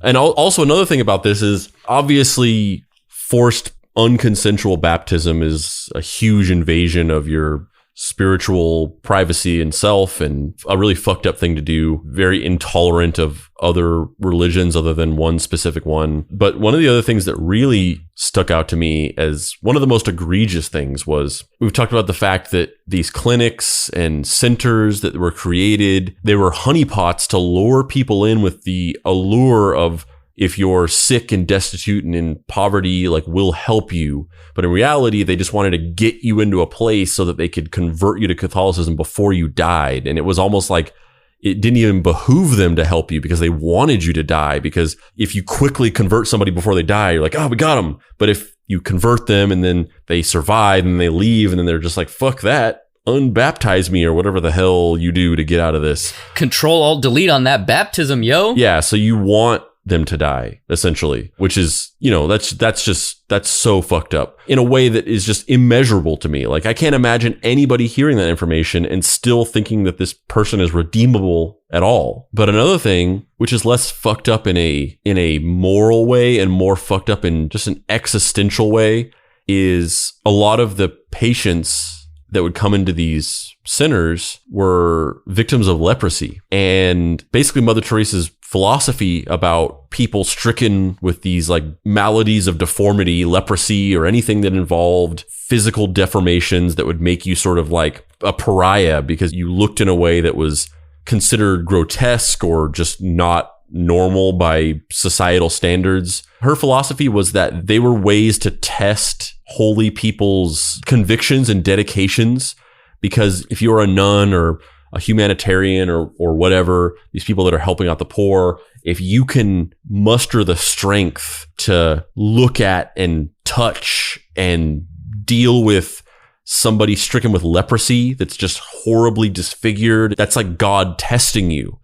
And also another thing about this is obviously forced unconsensual baptism is a huge invasion of your spiritual privacy and self, and a really fucked up thing to do. Very intolerant of other religions other than one specific one. But one of the other things that really stuck out to me as one of the most egregious things was, we've talked about the fact that these clinics and centers that were created, they were honeypots to lure people in with the allure of, if you're sick and destitute and in poverty, like, we'll help you. But in reality, they just wanted to get you into a place so that they could convert you to Catholicism before you died. And it was almost like it didn't even behoove them to help you because they wanted you to die. Because if you quickly convert somebody before they die, you're like, oh, we got them. But if you convert them and then they survive and they leave and then they're just like, fuck that, unbaptize me, or whatever the hell you do to get out of this. Control-Alt-Delete on that baptism, yo. Yeah, so you want them to die, essentially, which is, that's so fucked up in a way that is just immeasurable to me. Like, I can't imagine anybody hearing that information and still thinking that this person is redeemable at all. But another thing, which is less fucked up in a moral way and more fucked up in just an existential way, is a lot of the patients that would come into these centers were victims of leprosy. And basically Mother Teresa's philosophy about people stricken with these like maladies of deformity, leprosy, or anything that involved physical deformations that would make you sort of like a pariah because you looked in a way that was considered grotesque or just not normal by societal standards. Her philosophy was that they were ways to test holy people's convictions and dedications, because if you're a nun or a humanitarian or whatever, these people that are helping out the poor, if you can muster the strength to look at and touch and deal with somebody stricken with leprosy that's just horribly disfigured, that's like God testing you.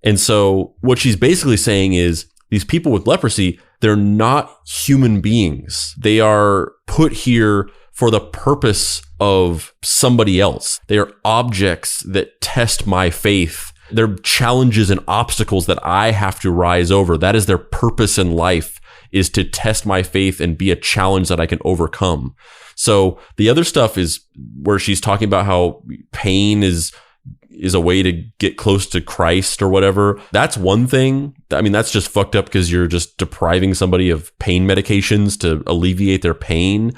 And so what she's basically saying is, these people with leprosy, they're not human beings. They are put here for the purpose of somebody else. They are objects that test my faith. They're challenges and obstacles that I have to rise over. That is their purpose in life, is to test my faith and be a challenge that I can overcome. So the other stuff is where she's talking about how pain is a way to get close to Christ or whatever. That's one thing. I mean, that's just fucked up because you're just depriving somebody of pain medications to alleviate their pain.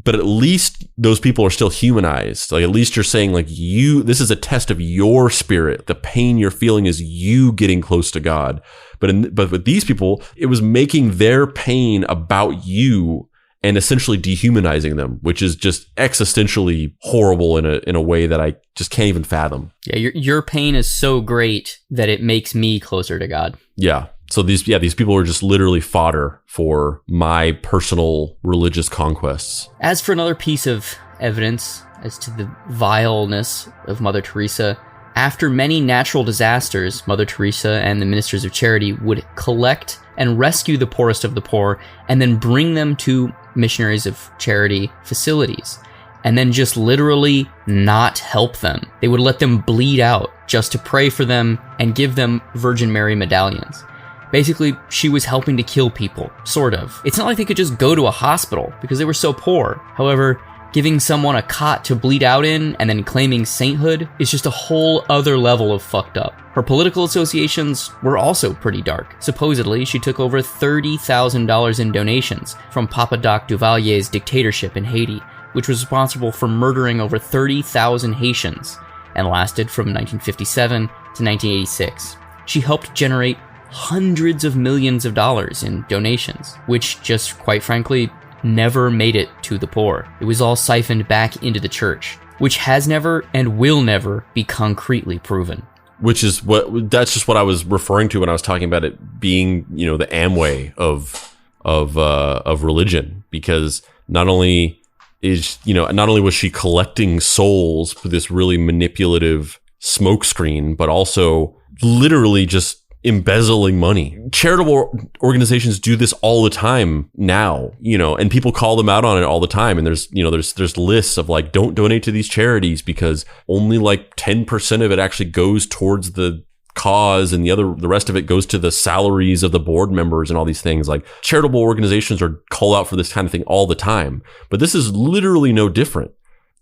But at least those people are still humanized. Like, at least you're saying, like, this is a test of your spirit. The pain you're feeling is you getting close to God. But with these people, it was making their pain about you and essentially dehumanizing them, which is just existentially horrible in a way that I just can't even fathom. Yeah, your pain is so great that it makes me closer to God. Yeah. So these people are just literally fodder for my personal religious conquests. As for another piece of evidence as to the vileness of Mother Teresa, after many natural disasters, Mother Teresa and the ministers of charity would collect and rescue the poorest of the poor and then bring them to missionaries of charity facilities, and then just literally not help them. They would let them bleed out just to pray for them and give them Virgin Mary medallions. Basically, she was helping to kill people, sort of. It's not like they could just go to a hospital because they were so poor. However, giving someone a cot to bleed out in and then claiming sainthood is just a whole other level of fucked up. Her political associations were also pretty dark. Supposedly, she took over $30,000 in donations from Papa Doc Duvalier's dictatorship in Haiti, which was responsible for murdering over 30,000 Haitians and lasted from 1957 to 1986. She helped generate hundreds of millions of dollars in donations, which just, quite frankly, never made it to the poor. It was all siphoned back into the church, which has never and will never be concretely proven. That's just what I was referring to when I was talking about it being, the Amway of religion, because not only was she collecting souls for this really manipulative smokescreen, but also literally just embezzling money. Charitable organizations do this all the time now, and people call them out on it all the time. And there's lists of like, don't donate to these charities because only like 10% of it actually goes towards the cause, and the rest of it goes to the salaries of the board members and all these things. Like, charitable organizations are called out for this kind of thing all the time. But this is literally no different.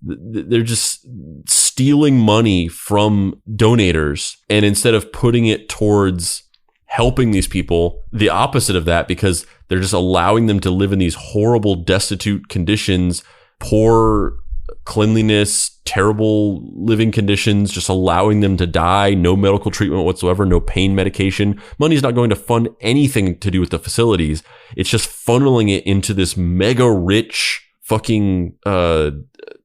they're just stealing money from donators, and instead of putting it towards helping these people, the opposite of that, because they're just allowing them to live in these horrible, destitute conditions, poor cleanliness, terrible living conditions, just allowing them to die, no medical treatment whatsoever, no pain medication. Money is not going to fund anything to do with the facilities. It's just funneling it into this mega rich fucking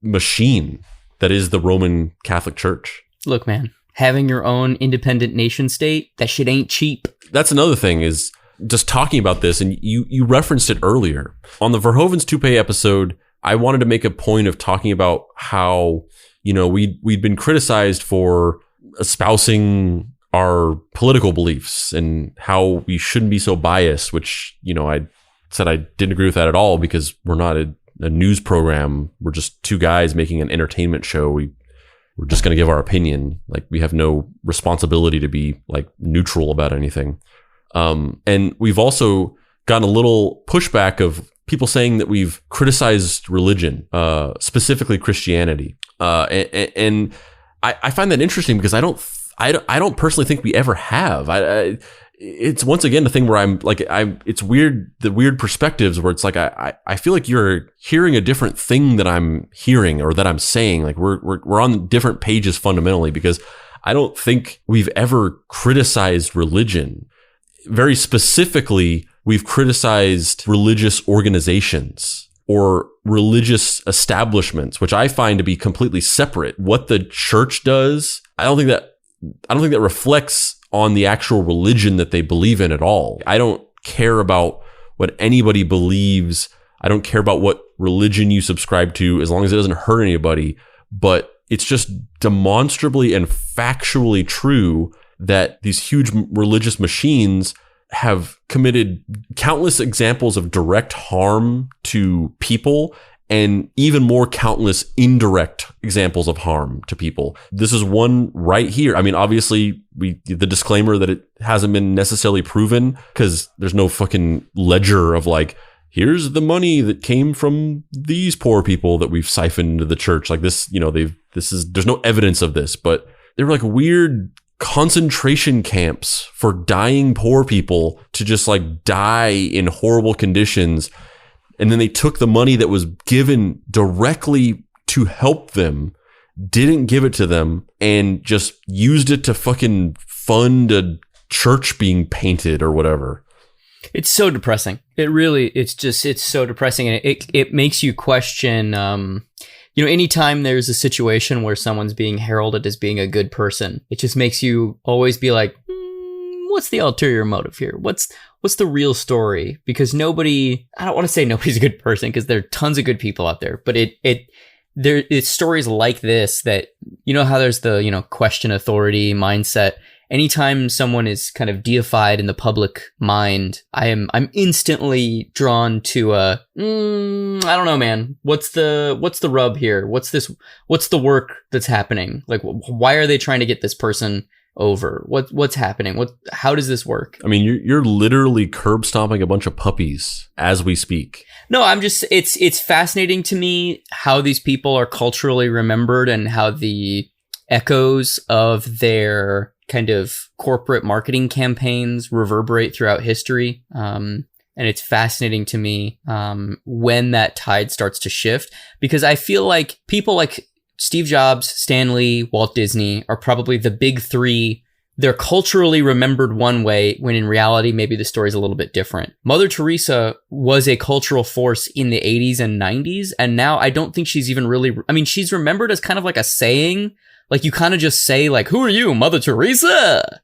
machine that is the Roman Catholic Church. Look, man, having your own independent nation state, that shit ain't cheap. That's another thing, is just talking about this, and you referenced it earlier. On the Verhoeven's Toupee episode, I wanted to make a point of talking about how, you know, we'd been criticized for espousing our political beliefs and how we shouldn't be so biased, which, you know, I said I didn't agree with that at all, because we're not a news program. We're just two guys making an entertainment show. We're just going to give our opinion. Like, we have no responsibility to be like neutral about anything. And we've also gotten a little pushback of people saying that we've criticized religion, specifically Christianity. And I find that interesting, because I don't personally think we ever have. It's once again the thing where I'm like, it's weird, the weird perspectives where it's like, I feel like you're hearing a different thing that I'm hearing or that I'm saying. Like we're on different pages fundamentally, because I don't think we've ever criticized religion. Very specifically, we've criticized religious organizations or religious establishments, which I find to be completely separate. What the church does, I don't think that reflects on the actual religion that they believe in at all. I don't care about what anybody believes. I don't care about what religion you subscribe to, as long as it doesn't hurt anybody. But it's just demonstrably and factually true that these huge religious machines have committed countless examples of direct harm to people, and even more countless indirect examples of harm to people. This is one right here. I mean, obviously, the disclaimer that it hasn't been necessarily proven, because there's no fucking ledger of like, here's the money that came from these poor people that we've siphoned into the church. Like this, you know, there's no evidence of this, but they were like weird concentration camps for dying poor people to just like die in horrible conditions. And then they took the money that was given directly to help them, didn't give it to them, and just used it to fucking fund a church being painted or whatever. It's so depressing. It's so depressing. And it makes you question, you know, anytime there's a situation where someone's being heralded as being a good person, it just makes you always be like, what's the ulterior motive here? What's the real story? Because I don't want to say nobody's a good person, because there are tons of good people out there, but it's stories like this that, you know, how there's the, you know, question authority mindset. Anytime someone is kind of deified in the public mind, I'm instantly drawn to I don't know, man. What's the rub here? What's the work that's happening? Like, why are they trying to get this person over? What's happening? How does this work? I mean, you're literally curb stomping a bunch of puppies as we speak. No, it's fascinating to me how these people are culturally remembered and how the echoes of their kind of corporate marketing campaigns reverberate throughout history. And it's fascinating to me when that tide starts to shift, because I feel like people like Steve Jobs, Stan Lee, Walt Disney are probably the big three. They're culturally remembered one way, when in reality, maybe the story's a little bit different. Mother Teresa was a cultural force in the 80s and 90s, and now I don't think she's even really, I mean, she's remembered as kind of like a saying. Like, you kind of just say, like, who are you, Mother Teresa?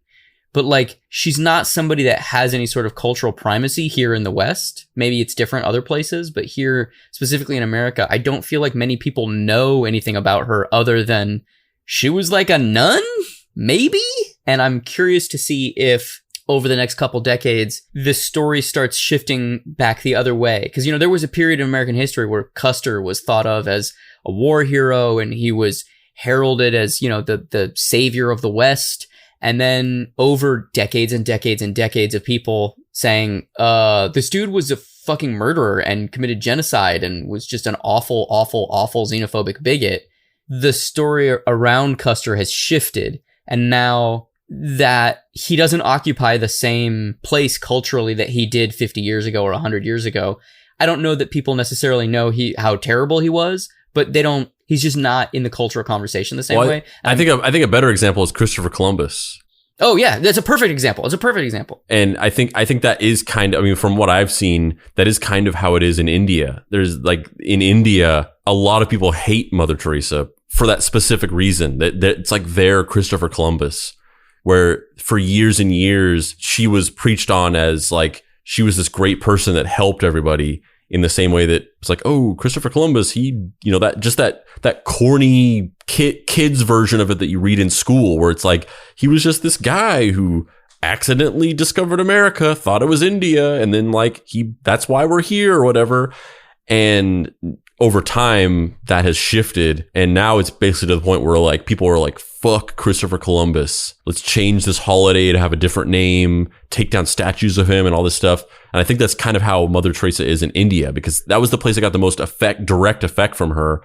But, like, she's not somebody that has any sort of cultural primacy here in the West. Maybe it's different other places, but here, specifically in America, I don't feel like many people know anything about her other than she was like a nun, maybe? And I'm curious to see if over the next couple decades, this story starts shifting back the other way. Because, you know, there was a period in American history where Custer was thought of as a war hero, and he was heralded as, you know, the savior of the West. And then over decades and decades and decades of people saying, this dude was a fucking murderer and committed genocide and was just an awful, awful, awful xenophobic bigot, the story around Custer has shifted. And now that he doesn't occupy the same place culturally that he did 50 years ago or 100 years ago, I don't know that people necessarily know how terrible he was, but he's just not in the cultural conversation the same way. I think a better example is Christopher Columbus. Oh yeah, that's a perfect example. And I think that is kind of, I mean, from what I've seen, that is kind of how it is in India. There's like, in India, a lot of people hate Mother Teresa for that specific reason. That it's like their Christopher Columbus, where for years and years, she was preached on as like, she was this great person that helped everybody, in the same way that it's like, oh, Christopher Columbus, he, that corny kids version of it that you read in school, where it's like, he was just this guy who accidentally discovered America, thought it was India, and then like that's why we're here or whatever. And over time that has shifted, and now it's basically to the point where like people are like, fuck Christopher Columbus, let's change this holiday to have a different name, take down statues of him and all this stuff. And I think that's kind of how Mother Teresa is in India, because that was the place that got the most direct effect from her.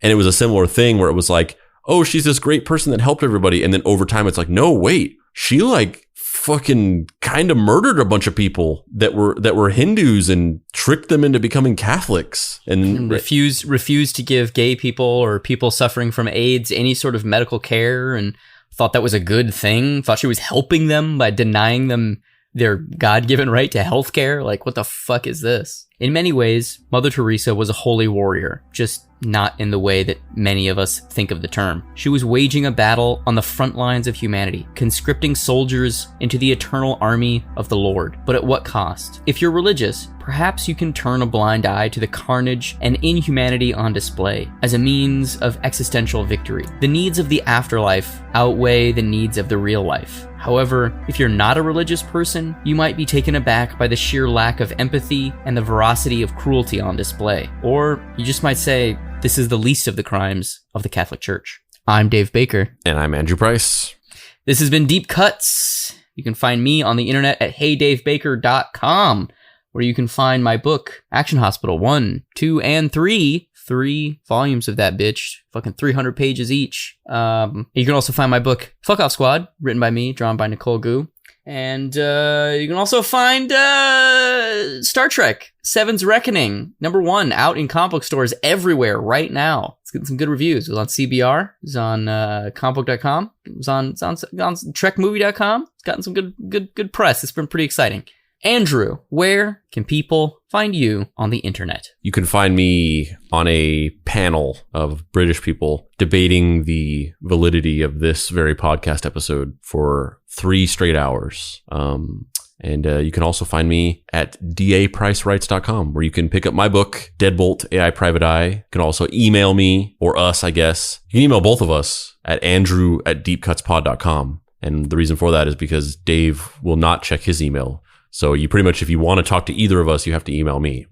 And it was a similar thing where it was like, oh, she's this great person that helped everybody, and then over time it's like, no, wait, she like fucking kind of murdered a bunch of people that were Hindus and tricked them into becoming Catholics, and refused to give gay people or people suffering from AIDS any sort of medical care, and thought that was a good thing, thought she was helping them by denying them their God-given right to healthcare. Like, what the fuck is this? In many ways, Mother Teresa was a holy warrior, just not in the way that many of us think of the term. She was waging a battle on the front lines of humanity, conscripting soldiers into the eternal army of the Lord. But at what cost? If you're religious, perhaps you can turn a blind eye to the carnage and inhumanity on display as a means of existential victory. The needs of the afterlife outweigh the needs of the real life. However, if you're not a religious person, you might be taken aback by the sheer lack of empathy and the veracity of cruelty on display. Or you just might say, this is the least of the crimes of the Catholic Church. I'm Dave Baker. And I'm Andrew Price. This has been Deep Cuts. You can find me on the internet at heydavebaker.com, where you can find my book, Action Hospital 1, 2, and 3. 3 volumes of that bitch, fucking 300 pages each. You can also find my book, Fuck Off Squad, written by me, drawn by Nicole Gu. And you can also find Star Trek, Seven's Reckoning, #1, out in comic book stores everywhere right now. It's getting some good reviews. It was on CBR, it was on comicbook.com, it was on trekmovie.com. It's gotten some good press. It's been pretty exciting. Andrew, where can people find you on the internet? You can find me on a panel of British people debating the validity of this very podcast episode for 3 straight hours. And you can also find me at dapricerights.com, where you can pick up my book, Deadbolt, AI Private Eye. You can also email me, or us, I guess. You can email both of us at andrew@deepcutspod.com. And the reason for that is because Dave will not check his email. So you pretty much, if you want to talk to either of us, you have to email me.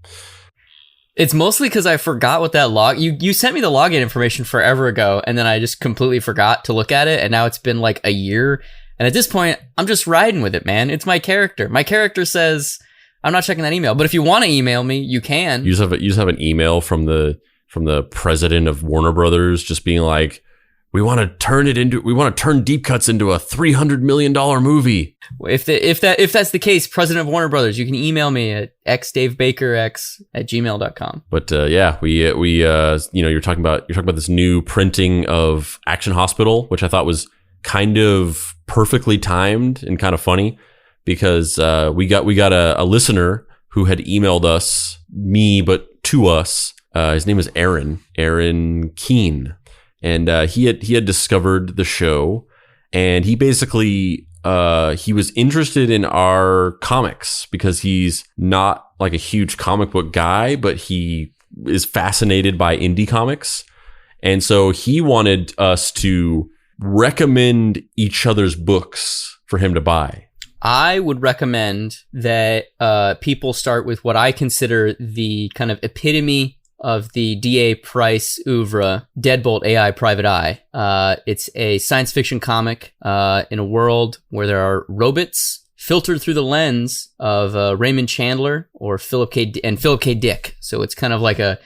It's mostly because I forgot what that you sent me the login information forever ago, and then I just completely forgot to look at it, and now it's been like a year. And at this point, I'm just riding with it, man. It's my character. My character says, I'm not checking that email. But if you want to email me, you can. You just have an email from the president of Warner Brothers just being like, we want to turn Deep Cuts into a $300 million movie. If that's the case, president of Warner Brothers, you can email me at xdavebakerx@gmail.com. But yeah, we you're talking about this new printing of Action Hospital, which I thought was kind of perfectly timed and kind of funny, because we got a listener who had emailed us, but to us. His name is Aaron Keene. And he had discovered the show, and he basically he was interested in our comics because he's not like a huge comic book guy, but he is fascinated by indie comics. And so he wanted us to recommend each other's books for him to buy. I would recommend that people start with what I consider the kind of epitome of the D.A. Price oeuvre, Deadbolt, AI Private Eye. It's a science fiction comic in a world where there are robots filtered through the lens of Raymond Chandler or Philip K. Dick. So it's kind of like a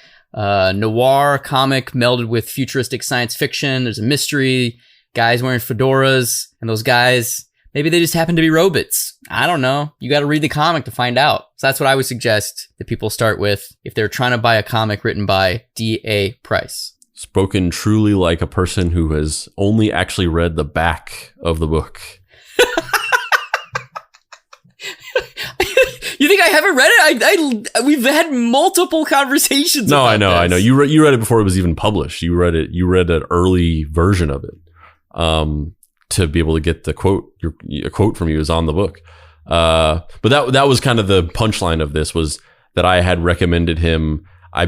noir comic melded with futuristic science fiction. There's a mystery, guys wearing fedoras, and those guys, maybe they just happen to be robots. I don't know. You got to read the comic to find out. So that's what I would suggest that people start with if they're trying to buy a comic written by D.A. Price. Spoken truly like a person who has only actually read the back of the book. You think I haven't read it? We've had multiple conversations. No, about I know. this. You read it before it was even published. You read an early version of it. To be able to get the quote, a quote from you is on the book. But that was kind of the punchline of this, was that I had recommended him. I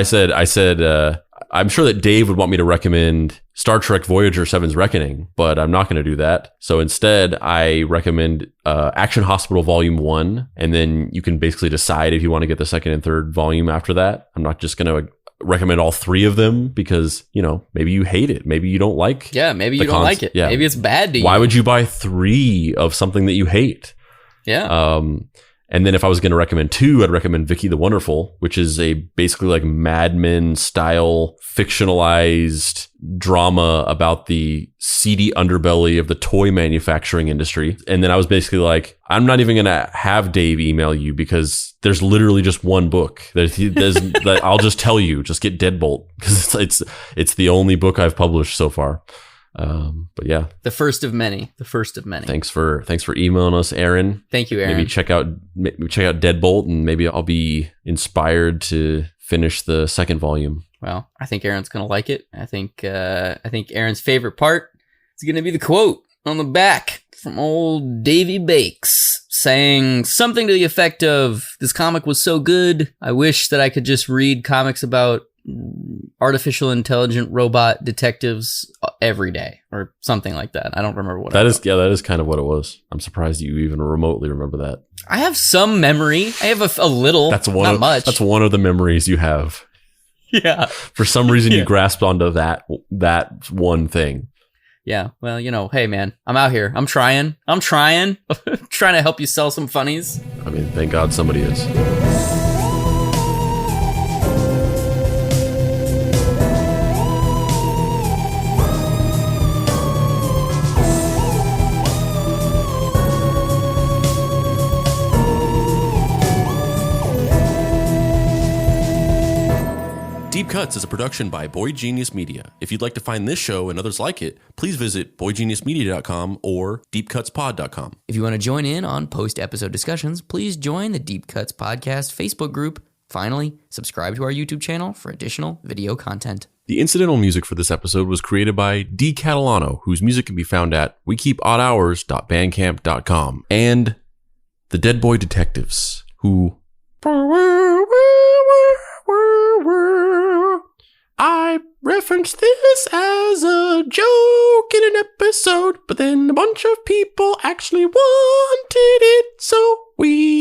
said, I'm sure that Dave would want me to recommend Star Trek Voyager 7's Reckoning, but I'm not going to do that. So instead, I recommend Action Hospital Volume 1, and then you can basically decide if you want to get the second and third volume after that. I'm not just going to recommend all three of them because, maybe you hate it. Maybe you don't like maybe you don't like it. Yeah. Maybe it's bad to you. Why would you buy 3 of something that you hate? Yeah. And then if I was going to recommend 2, I'd recommend Vicky the Wonderful, which is a basically like Mad Men style fictionalized drama about the seedy underbelly of the toy manufacturing industry. And then I was basically like, I'm not even going to have Dave email you because there's literally just one book that I'll just tell you, just get Deadbolt, because it's the only book I've published so far. But yeah, the first of many. Thanks for emailing us, Aaron. Thank you, Aaron. Maybe check out Deadbolt, and maybe I'll be inspired to finish the second volume. Well, I think Aaron's gonna like it. I think Aaron's favorite part is gonna be the quote on the back from old Davy Bakes, saying something to the effect of, "This comic was so good, I wish that I could just read comics about artificial intelligent robot detectives every day," or something like that. I don't remember what that is. Yeah, that is kind of what it was. I'm surprised you even remotely remember that. I have some memory. I have a little. Not much. That's one of the memories you have. Yeah. For some reason, you grasped onto that one thing. Yeah. Well, hey, man, I'm out here. I'm trying. trying to help you sell some funnies. I mean, thank God somebody is. Deep Cuts is a production by Boy Genius Media. If you'd like to find this show and others like it, please visit boygeniusmedia.com or deepcutspod.com. If you want to join in on post-episode discussions, please join the Deep Cuts Podcast Facebook group. Finally, subscribe to our YouTube channel for additional video content. The incidental music for this episode was created by D. Catalano, whose music can be found at wekeepoddhours.bandcamp.com, and the Dead Boy Detectives, who... I referenced this as a joke in an episode, but then a bunch of people actually wanted it, so we